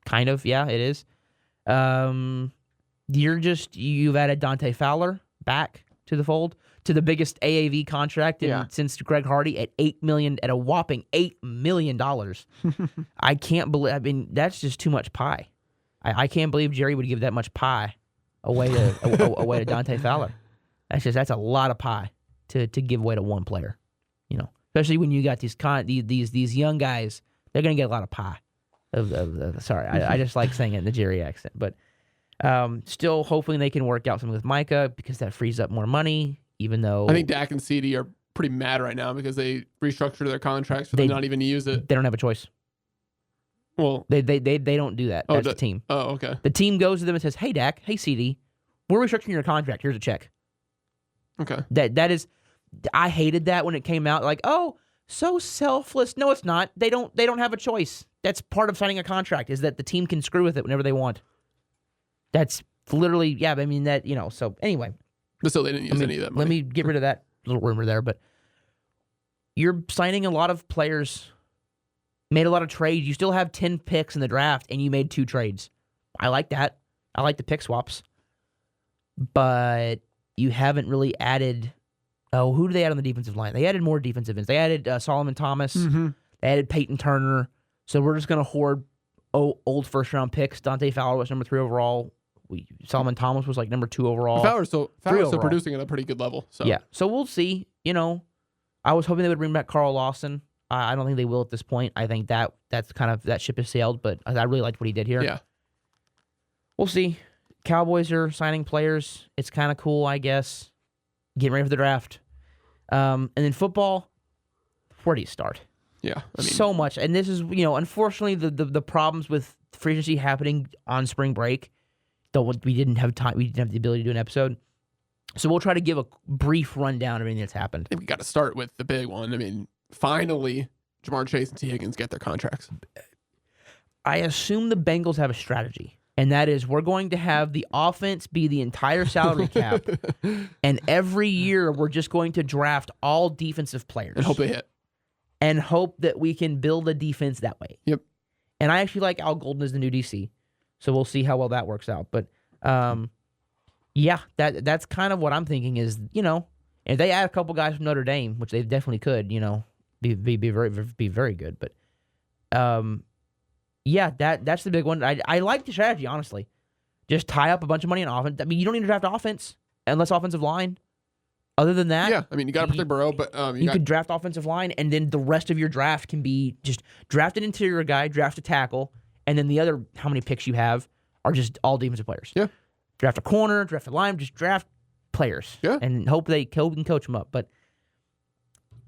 Kind of, yeah, it is. You've added Dante Fowler back to the fold, to the biggest AAV contract since Greg Hardy at a whopping $8 million. I can't believe. I mean, that's just too much pie. I can't believe Jerry would give that much pie away to Dante Fowler. That's a lot of pie to give away to one player. You know, especially when you got these young guys, they're gonna get a lot of pie. Sorry, I just like saying it in the Jerry accent, but still hoping they can work out something with Micah because that frees up more money. Even though I think Dak and CD are pretty mad right now because they restructured their contracts for them not even to use it. They don't have a choice. Well, they don't do that as a team. Oh, okay. The team goes to them and says, "Hey, Dak, hey, CD, we're restructuring your contract. Here's a check." Okay. That is, I hated that when it came out. Like, oh, so selfless. No, it's not. They don't have a choice. That's part of signing a contract, is that the team can screw with it whenever they want. That's literally, yeah. I mean that, So anyway. But still, they didn't use any of that money. Let me get rid of that little rumor there. But you're signing a lot of players, made a lot of trades. You still have 10 picks in the draft, and you made 2 trades. I like that. I like the pick swaps. But you haven't really added. Oh, who do they add on the defensive line? They added more defensive ends. They added Solomon Thomas. Mm-hmm. They added Peyton Turner. So we're just going to hoard old first-round picks. Dante Fowler was number 3 overall. Solomon Thomas was like number 2 overall. Fowler's still producing at a pretty good level. So. Yeah, so we'll see. I was hoping they would bring back Carl Lawson. I don't think they will at this point. I think that's kind of, that ship has sailed, but I really liked what he did here. Yeah. We'll see. Cowboys are signing players. It's kind of cool, I guess. Getting ready for the draft. And then football, where do you start? Yeah. So much. And this is, unfortunately, the problems with free agency happening on spring break. Though we didn't have time, we didn't have the ability to do an episode. So we'll try to give a brief rundown of everything that's happened. I think we got to start with the big one. I mean, finally, Jamar Chase and T. Higgins get their contracts. I assume the Bengals have a strategy, and that is we're going to have the offense be the entire salary cap, and every year we're just going to draft all defensive players. And hope they hit. And hope that we can build a defense that way. Yep. And I actually like Al Golden as the new DC. So we'll see how well that works out. But yeah, that's kind of what I'm thinking is, if they add a couple guys from Notre Dame, which they definitely could, be very good. But yeah, that's the big one. I like the strategy, honestly. Just tie up a bunch of money on offense. I mean, you don't need to draft offense unless offensive line. Other than that, yeah, I mean, you got to protect Burrow, but you could draft offensive line, and then the rest of your draft can be just draft an interior guy, draft a tackle, and then the other how many picks you have are just all defensive players. Yeah, draft a corner, draft a line, just draft players. Yeah, and hope they can coach them up. But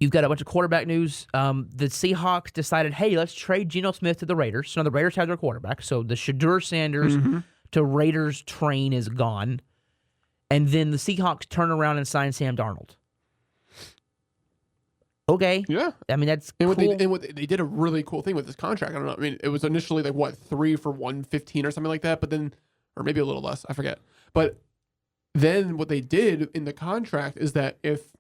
you've got a bunch of quarterback news. The Seahawks decided, hey, let's trade Geno Smith to the Raiders. So now the Raiders have their quarterback. So the Shedeur Sanders to Raiders train is gone. And then the Seahawks turn around and sign Sam Darnold. Okay. Yeah. I mean, that's cool. They did a really cool thing with this contract. I don't know. I mean, it was initially 3 for $115 or something like that, but then, or maybe a little less, I forget. But then what they did in the contract is that if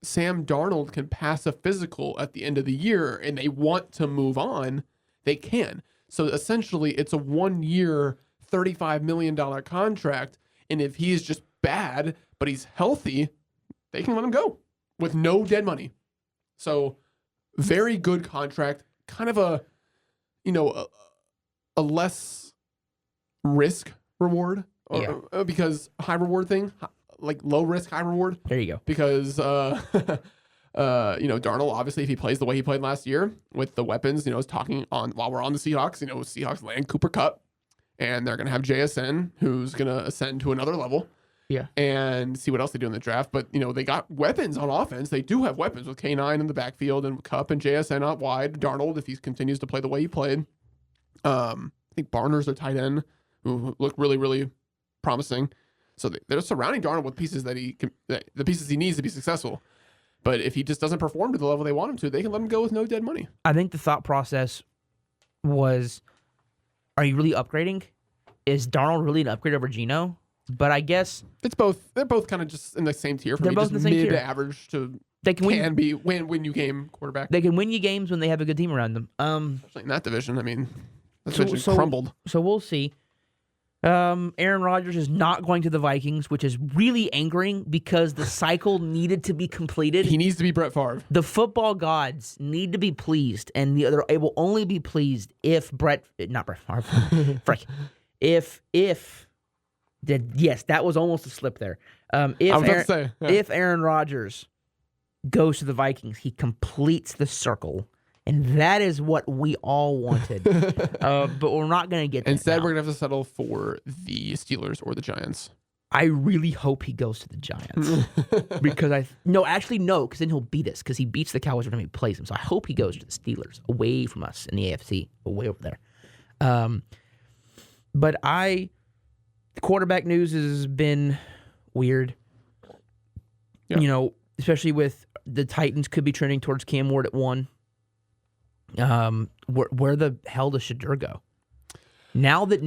Sam Darnold can pass a physical at the end of the year and they want to move on, they can. So essentially, it's a 1-year, $35 million contract. And if he's just bad, but he's healthy, they can let him go with no dead money. So very good contract, kind of a less risk reward because high reward thing, like low risk, high reward. There you go. Because, Darnold, obviously, if he plays the way he played last year with the weapons, is talking on while we're on the Seahawks, Seahawks land Cooper Kupp. And they're going to have JSN, who's going to ascend to another level. Yeah. And see what else they do in the draft. But, they got weapons on offense. They do have weapons with K9 in the backfield and Kupp and JSN out wide. Darnold, if he continues to play the way he played. I think Barner's their tight end, who look really, really promising. So they're surrounding Darnold with pieces the pieces he needs to be successful. But if he just doesn't perform to the level they want him to, they can let him go with no dead money. I think the thought process was, are you really upgrading? Is Darnold really an upgrade over Geno? But I guess it's both. They're both kind of just in the same tier for me. They're both just in the same mid tier. to average to they can win you game quarterback. They can win you games when they have a good team around them. Especially in that division. I mean, that division crumbled. So we'll see. Aaron Rodgers is not going to the Vikings, which is really angering because the cycle needed to be completed. He needs to be Brett Favre. The football gods need to be pleased, and they will only be pleased if not Brett Favre, Frank, if that was almost a slip there. If Aaron Rodgers goes to the Vikings, he completes the circle. And that is what we all wanted. But we're not going to get that. Instead, now. we're going to have to settle for the Steelers or the Giants. I really hope he goes to the Giants. Because because then he'll beat us. Because he beats the Cowboys every time he plays them. So I hope he goes to the Steelers, away from us in the AFC, way over there. But the quarterback news has been weird. Yeah. Especially with the Titans could be trending towards Cam Ward at 1. Where the hell does Shedeur go? Now that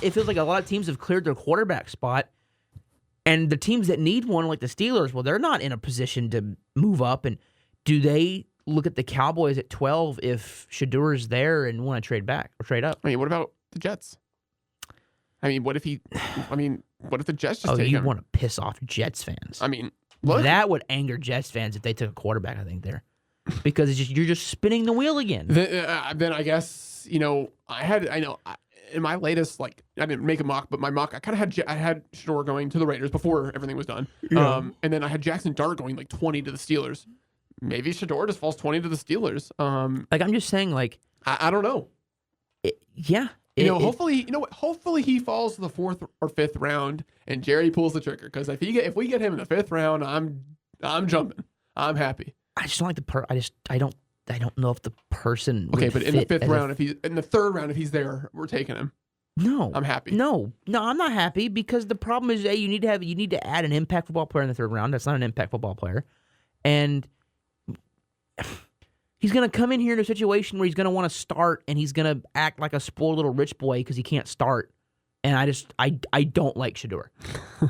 it feels like a lot of teams have cleared their quarterback spot, and the teams that need one, like the Steelers, well, they're not in a position to move up. And do they look at the Cowboys at 12 if Shedeur is there and want to trade back or trade up? I mean, what about the Jets? I mean, what if the Jets just take him? You want to piss off Jets fans? I mean, look. That would anger Jets fans if they took a quarterback, I think, there. Because you're just spinning the wheel again. Then I guess, in my latest, I didn't make a mock, but my mock, I had Shedeur going to the Raiders before everything was done. Yeah. And then I had Jackson Dart going 20 to the Steelers. Maybe Shedeur just falls 20 to the Steelers. I'm just saying, I don't know. Hopefully, hopefully he falls to the 4th or 5th round and Jerry pulls the trigger. Because if we get him in the 5th round, I'm jumping. I'm happy. I just don't like I don't know if the person. Okay, but in the 5th round, if he's in the 3rd round, if he's there, we're taking him. No, I'm happy. No, I'm not happy because the problem is, you need to add an impact football player in the 3rd round. That's not an impact football player, and he's going to come in here in a situation where he's going to want to start and he's going to act like a spoiled little rich boy because he can't start. And I don't like Shedeur.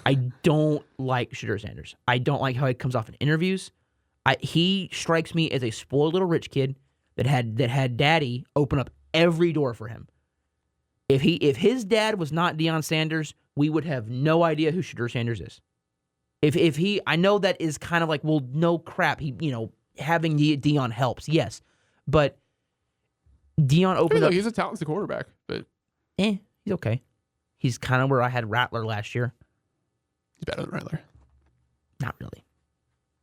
I don't like Shedeur Sanders. I don't like how he comes off in interviews. He strikes me as a spoiled little rich kid that had daddy open up every door for him. If his dad was not Deion Sanders, we would have no idea who Shadur Sanders is. If he, I know that is kind of like, well, no crap. Having Deion helps, yes, but Deion opened up. He's a talented quarterback, but he's okay. He's kind of where I had Rattler last year. He's better than Rattler. Not really.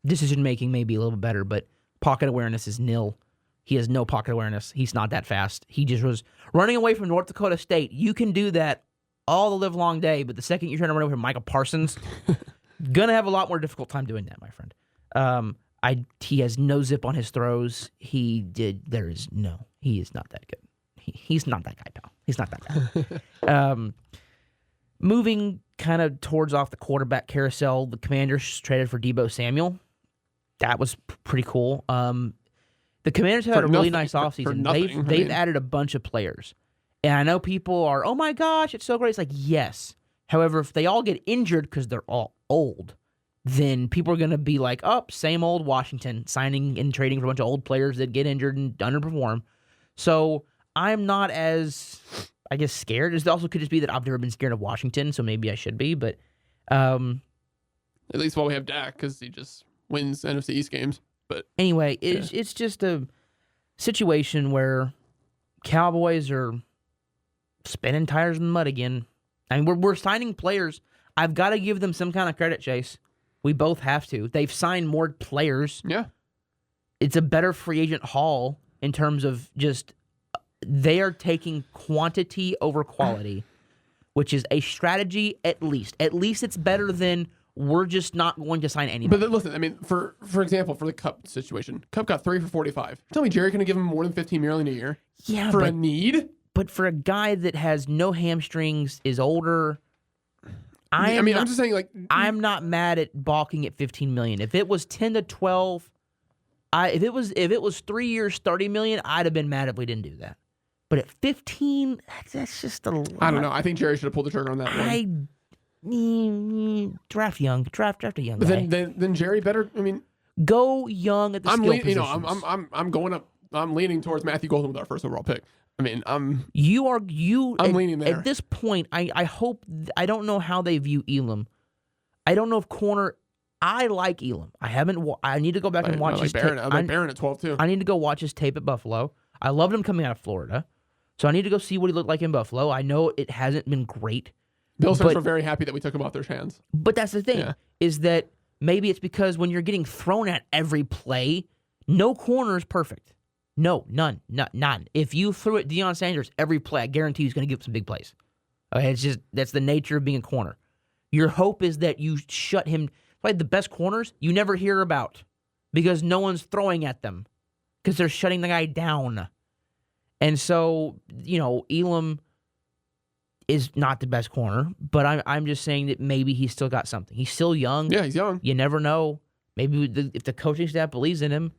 Decision making may be a little bit better, but pocket awareness is nil. He has no pocket awareness. He's not that fast. He just was running away from North Dakota State. You can do that all the live long day, but the second you're trying to run away from Michael Parsons, gonna have a lot more difficult time doing that, my friend. He has no zip on his throws. He is not that good. He's not that guy, pal. He's not that guy. Moving kind of towards off the quarterback carousel, the Commanders traded for Deebo Samuel. That was pretty cool. The Commanders have had a really nice offseason. They've added a bunch of players. And I know people are, oh my gosh, it's so great. It's like, yes. However, if they all get injured because they're all old, then people are going to be like, oh, same old Washington, signing and trading for a bunch of old players that get injured and underperform. So I'm not as, I guess, scared. It also could just be that I've never been scared of Washington, so maybe I should be. But at least while we have Dak, because he just wins NFC East games. But anyway, it's just a situation where Cowboys are spinning tires in the mud again. I mean, we're signing players. I've got to give them some kind of credit, Chase. We both have to. They've signed more players. Yeah. It's a better free agent haul in terms of just they are taking quantity over quality, which is a strategy at least. At least it's better than we're just not going to sign anybody. But listen, I mean, for example, for the Cup situation, Cup got 3 for 45. Tell me Jerry going to give him more than $15 million a year? Yeah, for a need? But for a guy that has no hamstrings, is older, I'm just saying, like, I'm not mad at balking at $15 million. If it was 10 to 12, if it was 3 years, $30 million, I'd have been mad if we didn't do that. But at 15, that's just a lot. I don't know. I think Jerry should have pulled the trigger on that one. Draft a young guy. Then Jerry better. I mean, go young at the skill positions. I'm going up. I'm leaning towards Matthew Golden with our first overall pick. I mean, I'm leaning there. At this point, I hope, I don't know how they view Elam. I don't know if corner, I like Elam. I need to go back and watch his tape. I like Barron at 12 too. I need to go watch his tape at Buffalo. I loved him coming out of Florida. So I need to go see what he looked like in Buffalo. I know it hasn't been great. Bills were very happy that we took him off their hands. But that's the thing, is that maybe it's because when you're getting thrown at every play, no corner is perfect. No, none. If you threw at Deion Sanders every play, I guarantee he's going to give up some big plays. Okay, that's the nature of being a corner. Your hope is that you shut him. Like the best corners, you never hear about because no one's throwing at them because they're shutting the guy down. And so, Elam is not the best corner, but I'm just saying that maybe he's still got something. He's still young. Yeah, he's young. You never know. Maybe if the coaching staff believes in him,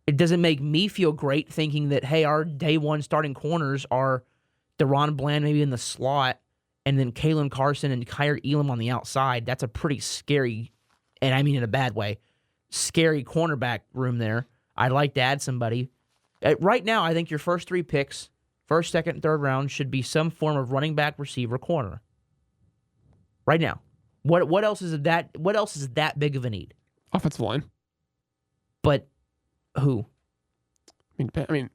it doesn't make me feel great thinking that, hey, our day one starting corners are Deron Bland maybe in the slot and then Kalen Carson and Kyer Elam on the outside. That's a pretty scary, and I mean in a bad way, scary cornerback room there. I'd like to add somebody. Right now, I think your first 3 picks, first, second, and third round, should be some form of running back, receiver, corner. Right now. What else is that big of a need? Offensive line. But who? I mean,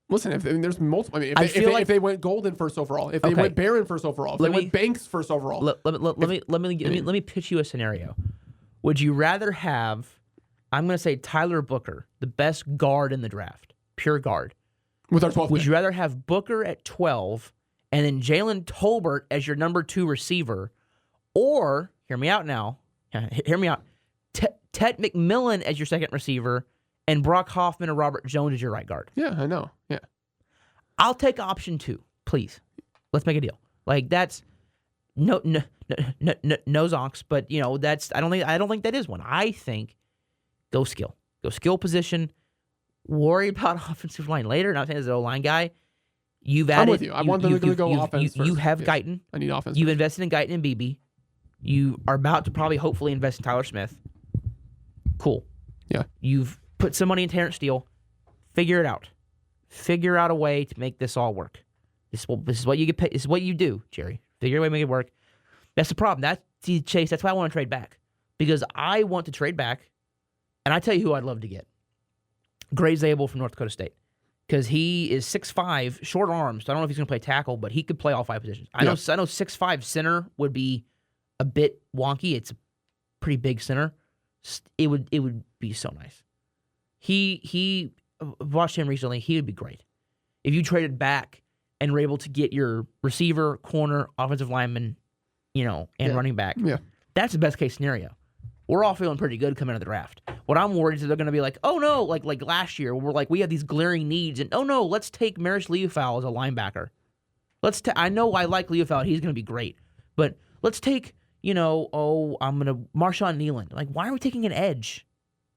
listen. There's multiple. If they went Golden first overall, if they went Barron first overall, if they went Banks first overall. Let me pitch you a scenario. Would you rather have? I'm going to say Tyler Booker, the best guard in the draft, pure guard. With our 12th Would pick. you rather have Booker at 12 and then Jalen Tolbert as your number 2 receiver, or hear me out now? Hear me out. Ted McMillan as your second receiver, and Brock Hoffman or Robert Jones as your right guard. Yeah, I know. Yeah. I'll take option 2, please. Let's make a deal. Like that's no zonks, but that's I don't think that is one. I think go skill position. Worry about offensive line later. Not saying as an O-line guy. I'm with you. I want them to go offense first. You have Guyton. I need offense. You've invested in Guyton and BB. You are about to probably, hopefully, invest in Tyler Smith. Cool. Yeah. You've put some money in Terrence Steele. Figure it out. Figure out a way to make this all work. This is what you get paid. This is what you do, Jerry. Figure a way to make it work. That's the problem. Chase. That's why I want to trade back, because I want to trade back, and I tell you who I'd love to get. Gray Zabel from North Dakota State, because he is 6'5", short arms. So I don't know if he's going to play tackle, but he could play all 5 positions. I know 6'5" center would be a bit wonky. It's a pretty big center. It would be so nice. He watched him recently. He would be great if you traded back and were able to get your receiver, corner, offensive lineman, and running back. Yeah, that's the best case scenario. We're all feeling pretty good coming out of the draft. What I'm worried is that they're going to be like, oh no, like last year, where we're like, we have these glaring needs, and oh no, let's take Maris Leofau as a linebacker. I know I like Leofau, he's going to be great, but let's take, Marshawn Nealon. Like, why are we taking an edge?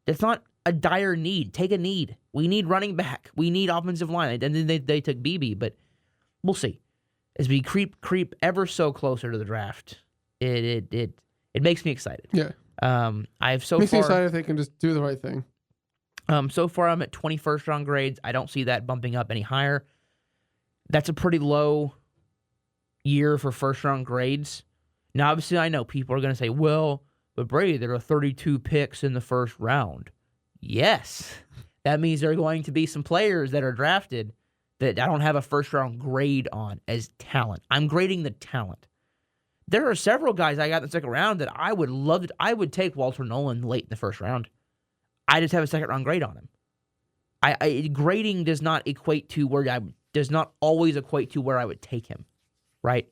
That's not a dire need. Take a need. We need running back. We need offensive line. And then they took BB, but we'll see. As we creep ever so closer to the draft, it makes me excited. Yeah. Makes me excited if they can just do the right thing. So far I'm at 20 first round grades. I don't see that bumping up any higher. That's a pretty low year for first round grades. Now, obviously, I know people are going to say, well, but Brady, there are 32 picks in the first round. Yes. That means there are going to be some players that are drafted that I don't have a first round grade on as talent. I'm grading the talent. There are several guys I got in the second round that I would love to. I would take Walter Nolan late in the first round. I just have a second round grade on him. Grading does not always equate to where I would take him, right?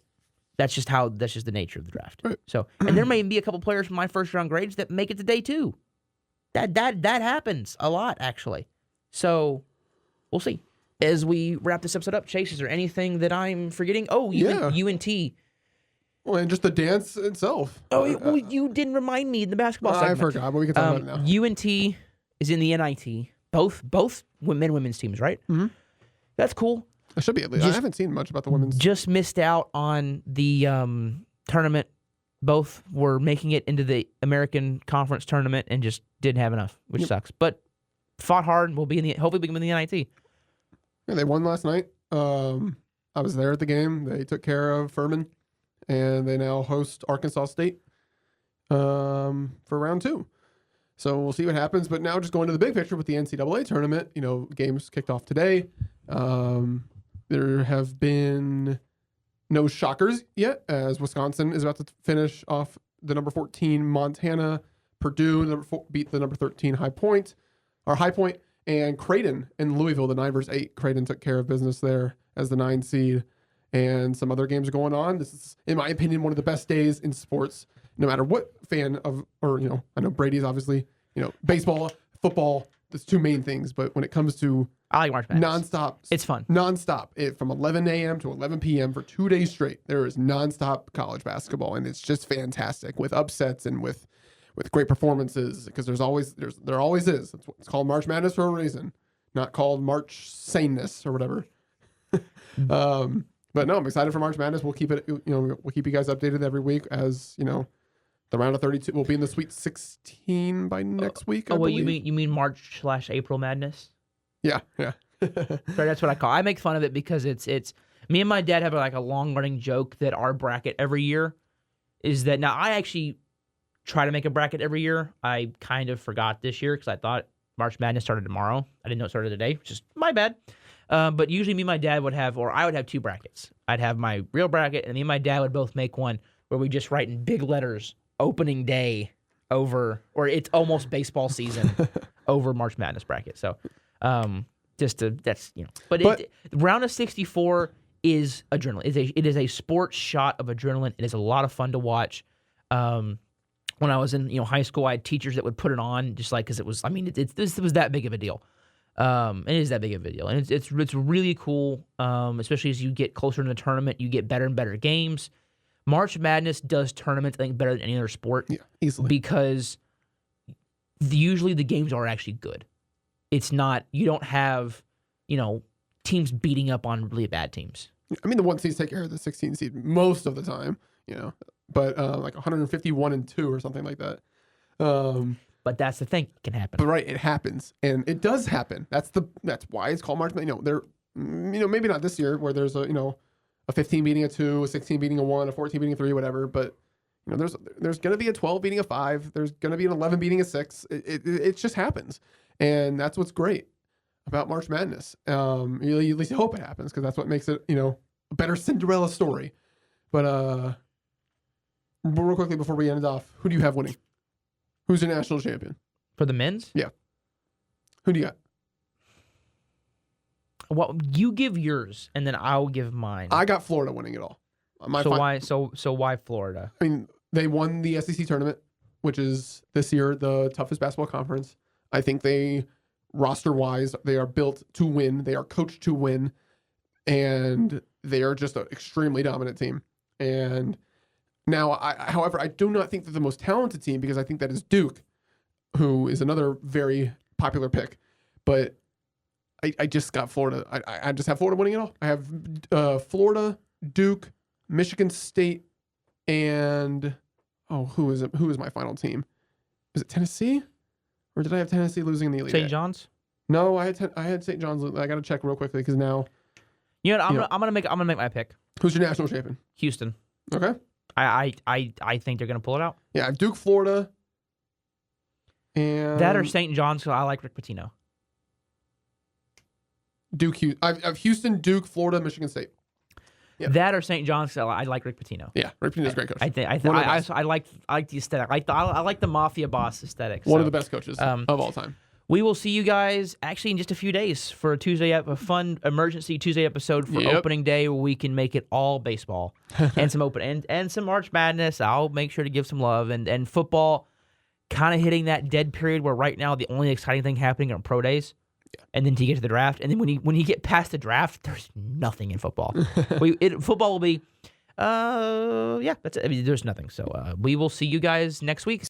That's just the nature of the draft. Right. So, and there may be a couple players from my first round grades that make it to day 2. That happens a lot, actually. So, we'll see. As we wrap this episode up, Chase, is there anything that I'm forgetting? Oh, UNT. Well, and just the dance itself. Oh, you didn't remind me in the basketball segment. I forgot, but we can talk about it now. UNT is in the NIT. Both men and women's teams, right? Mm-hmm. That's cool. It should be at least. I haven't seen much about the women's. Just missed out on the tournament. Both were making it into the American Conference tournament and just didn't have enough, which sucks. But fought hard and hopefully we can win the NIT. Yeah, they won last night. I was there at the game. They took care of Furman, and they now host Arkansas State for round 2. So we'll see what happens. But now just going to the big picture with the NCAA tournament, games kicked off today. There have been no shockers yet, as Wisconsin is about to finish off the number 14 Montana. Purdue beat the number 13 High Point, and Creighton in Louisville, the 9 versus 8. Creighton took care of business there as the 9 seed, and some other games are going on. This is, in my opinion, one of the best days in sports, no matter what fan of, I know Brady's obviously, baseball, football, there's 2 main things, but when it comes to I like March Madness. Nonstop. It's fun. Nonstop. From 11 a.m. to 11 p.m. for 2 days straight. There is nonstop college basketball, and it's just fantastic with upsets and with great performances, because there always is. It's called March Madness for a reason, not called March Saneness or whatever. But no, I'm excited for March Madness. We'll keep it. We'll keep you guys updated every week as the round of 32. We'll be in the Sweet 16 by next week. Oh, well, you mean March/April Madness? Yeah. Sorry, that's what I call it. I make fun of it because it's me and my dad have a long running joke that our bracket every year is that now I actually try to make a bracket every year. I kind of forgot this year because I thought March Madness started tomorrow. I didn't know it started today, which is my bad. But usually me and my dad would have, or I would have 2 brackets. I'd have my real bracket, and me and my dad would both make one where we just write in big letters, opening day over, or it's almost baseball season over March Madness bracket. So, but round of 64 is adrenaline. It is a sports shot of adrenaline. It is a lot of fun to watch. When I was in high school, I had teachers that would put it on just because it was. I mean, it was that big of a deal. It is that big of a deal, and it's really cool. Especially as you get closer to the tournament, you get better and better games. March Madness does tournaments, I think, better than any other sport. Yeah, easily, because usually the games are actually good. It's not, you don't have, teams beating up on really bad teams. I mean, the 1 seeds take care of the 16 seed most of the time, but like 151-2 or something like that. But that's the thing, it can happen. But right, it happens, and it does happen. That's why it's called March Madness. Maybe not this year where there's a a 15 beating a 2, a 16 beating a 1, a 14 beating a 3, whatever. But there's going to be a 12 beating a 5. There's going to be an 11 beating a 6. It just happens, and that's what's great about March Madness. You at least hope it happens, because that's what makes it a better Cinderella story. But real quickly before we end it off, who do you have winning? Who's your national champion For the men's? Yeah. Who do you got? Well, you give yours, and then I'll give mine. I got Florida winning it all. So why Florida? I mean, they won the SEC tournament, which is this year the toughest basketball conference. I think they, roster-wise, they are built to win. They are coached to win, and they are just an extremely dominant team. And now, however, I do not think they're the most talented team, because I think that is Duke, who is another very popular pick. But I just got Florida. I just have Florida winning it all. I have Florida, Duke, Michigan State, and who is it? Who is my final team? Is it Tennessee, or did I have Tennessee losing in the Elite St. Eight? John's? No, I had St. John's. I got to check real quickly, because now. You know what, I'm gonna make my pick. Who's your national champion? Houston. Okay. I think they're gonna pull it out. Yeah, I have Duke, Florida, and That or St. John's, because I like Rick Pitino. Duke. I have Houston, Duke, Florida, Michigan State. Yeah. That or St. John's, because I like Rick Pitino. Yeah, Rick Pitino's a great coach. I like the aesthetic. I like the mafia boss aesthetic. One of the best coaches of all time. We will see you guys actually in just a few days for a fun emergency Tuesday episode for opening day, where we can make it all baseball and some and some March Madness. I'll make sure to give some love, and football kind of hitting that dead period where right now the only exciting thing happening are pro days. Yeah. And then to get to the draft, and then when you get past the draft, there's nothing in football. Football will be, that's it. I mean, there's nothing. So we will see you guys next week.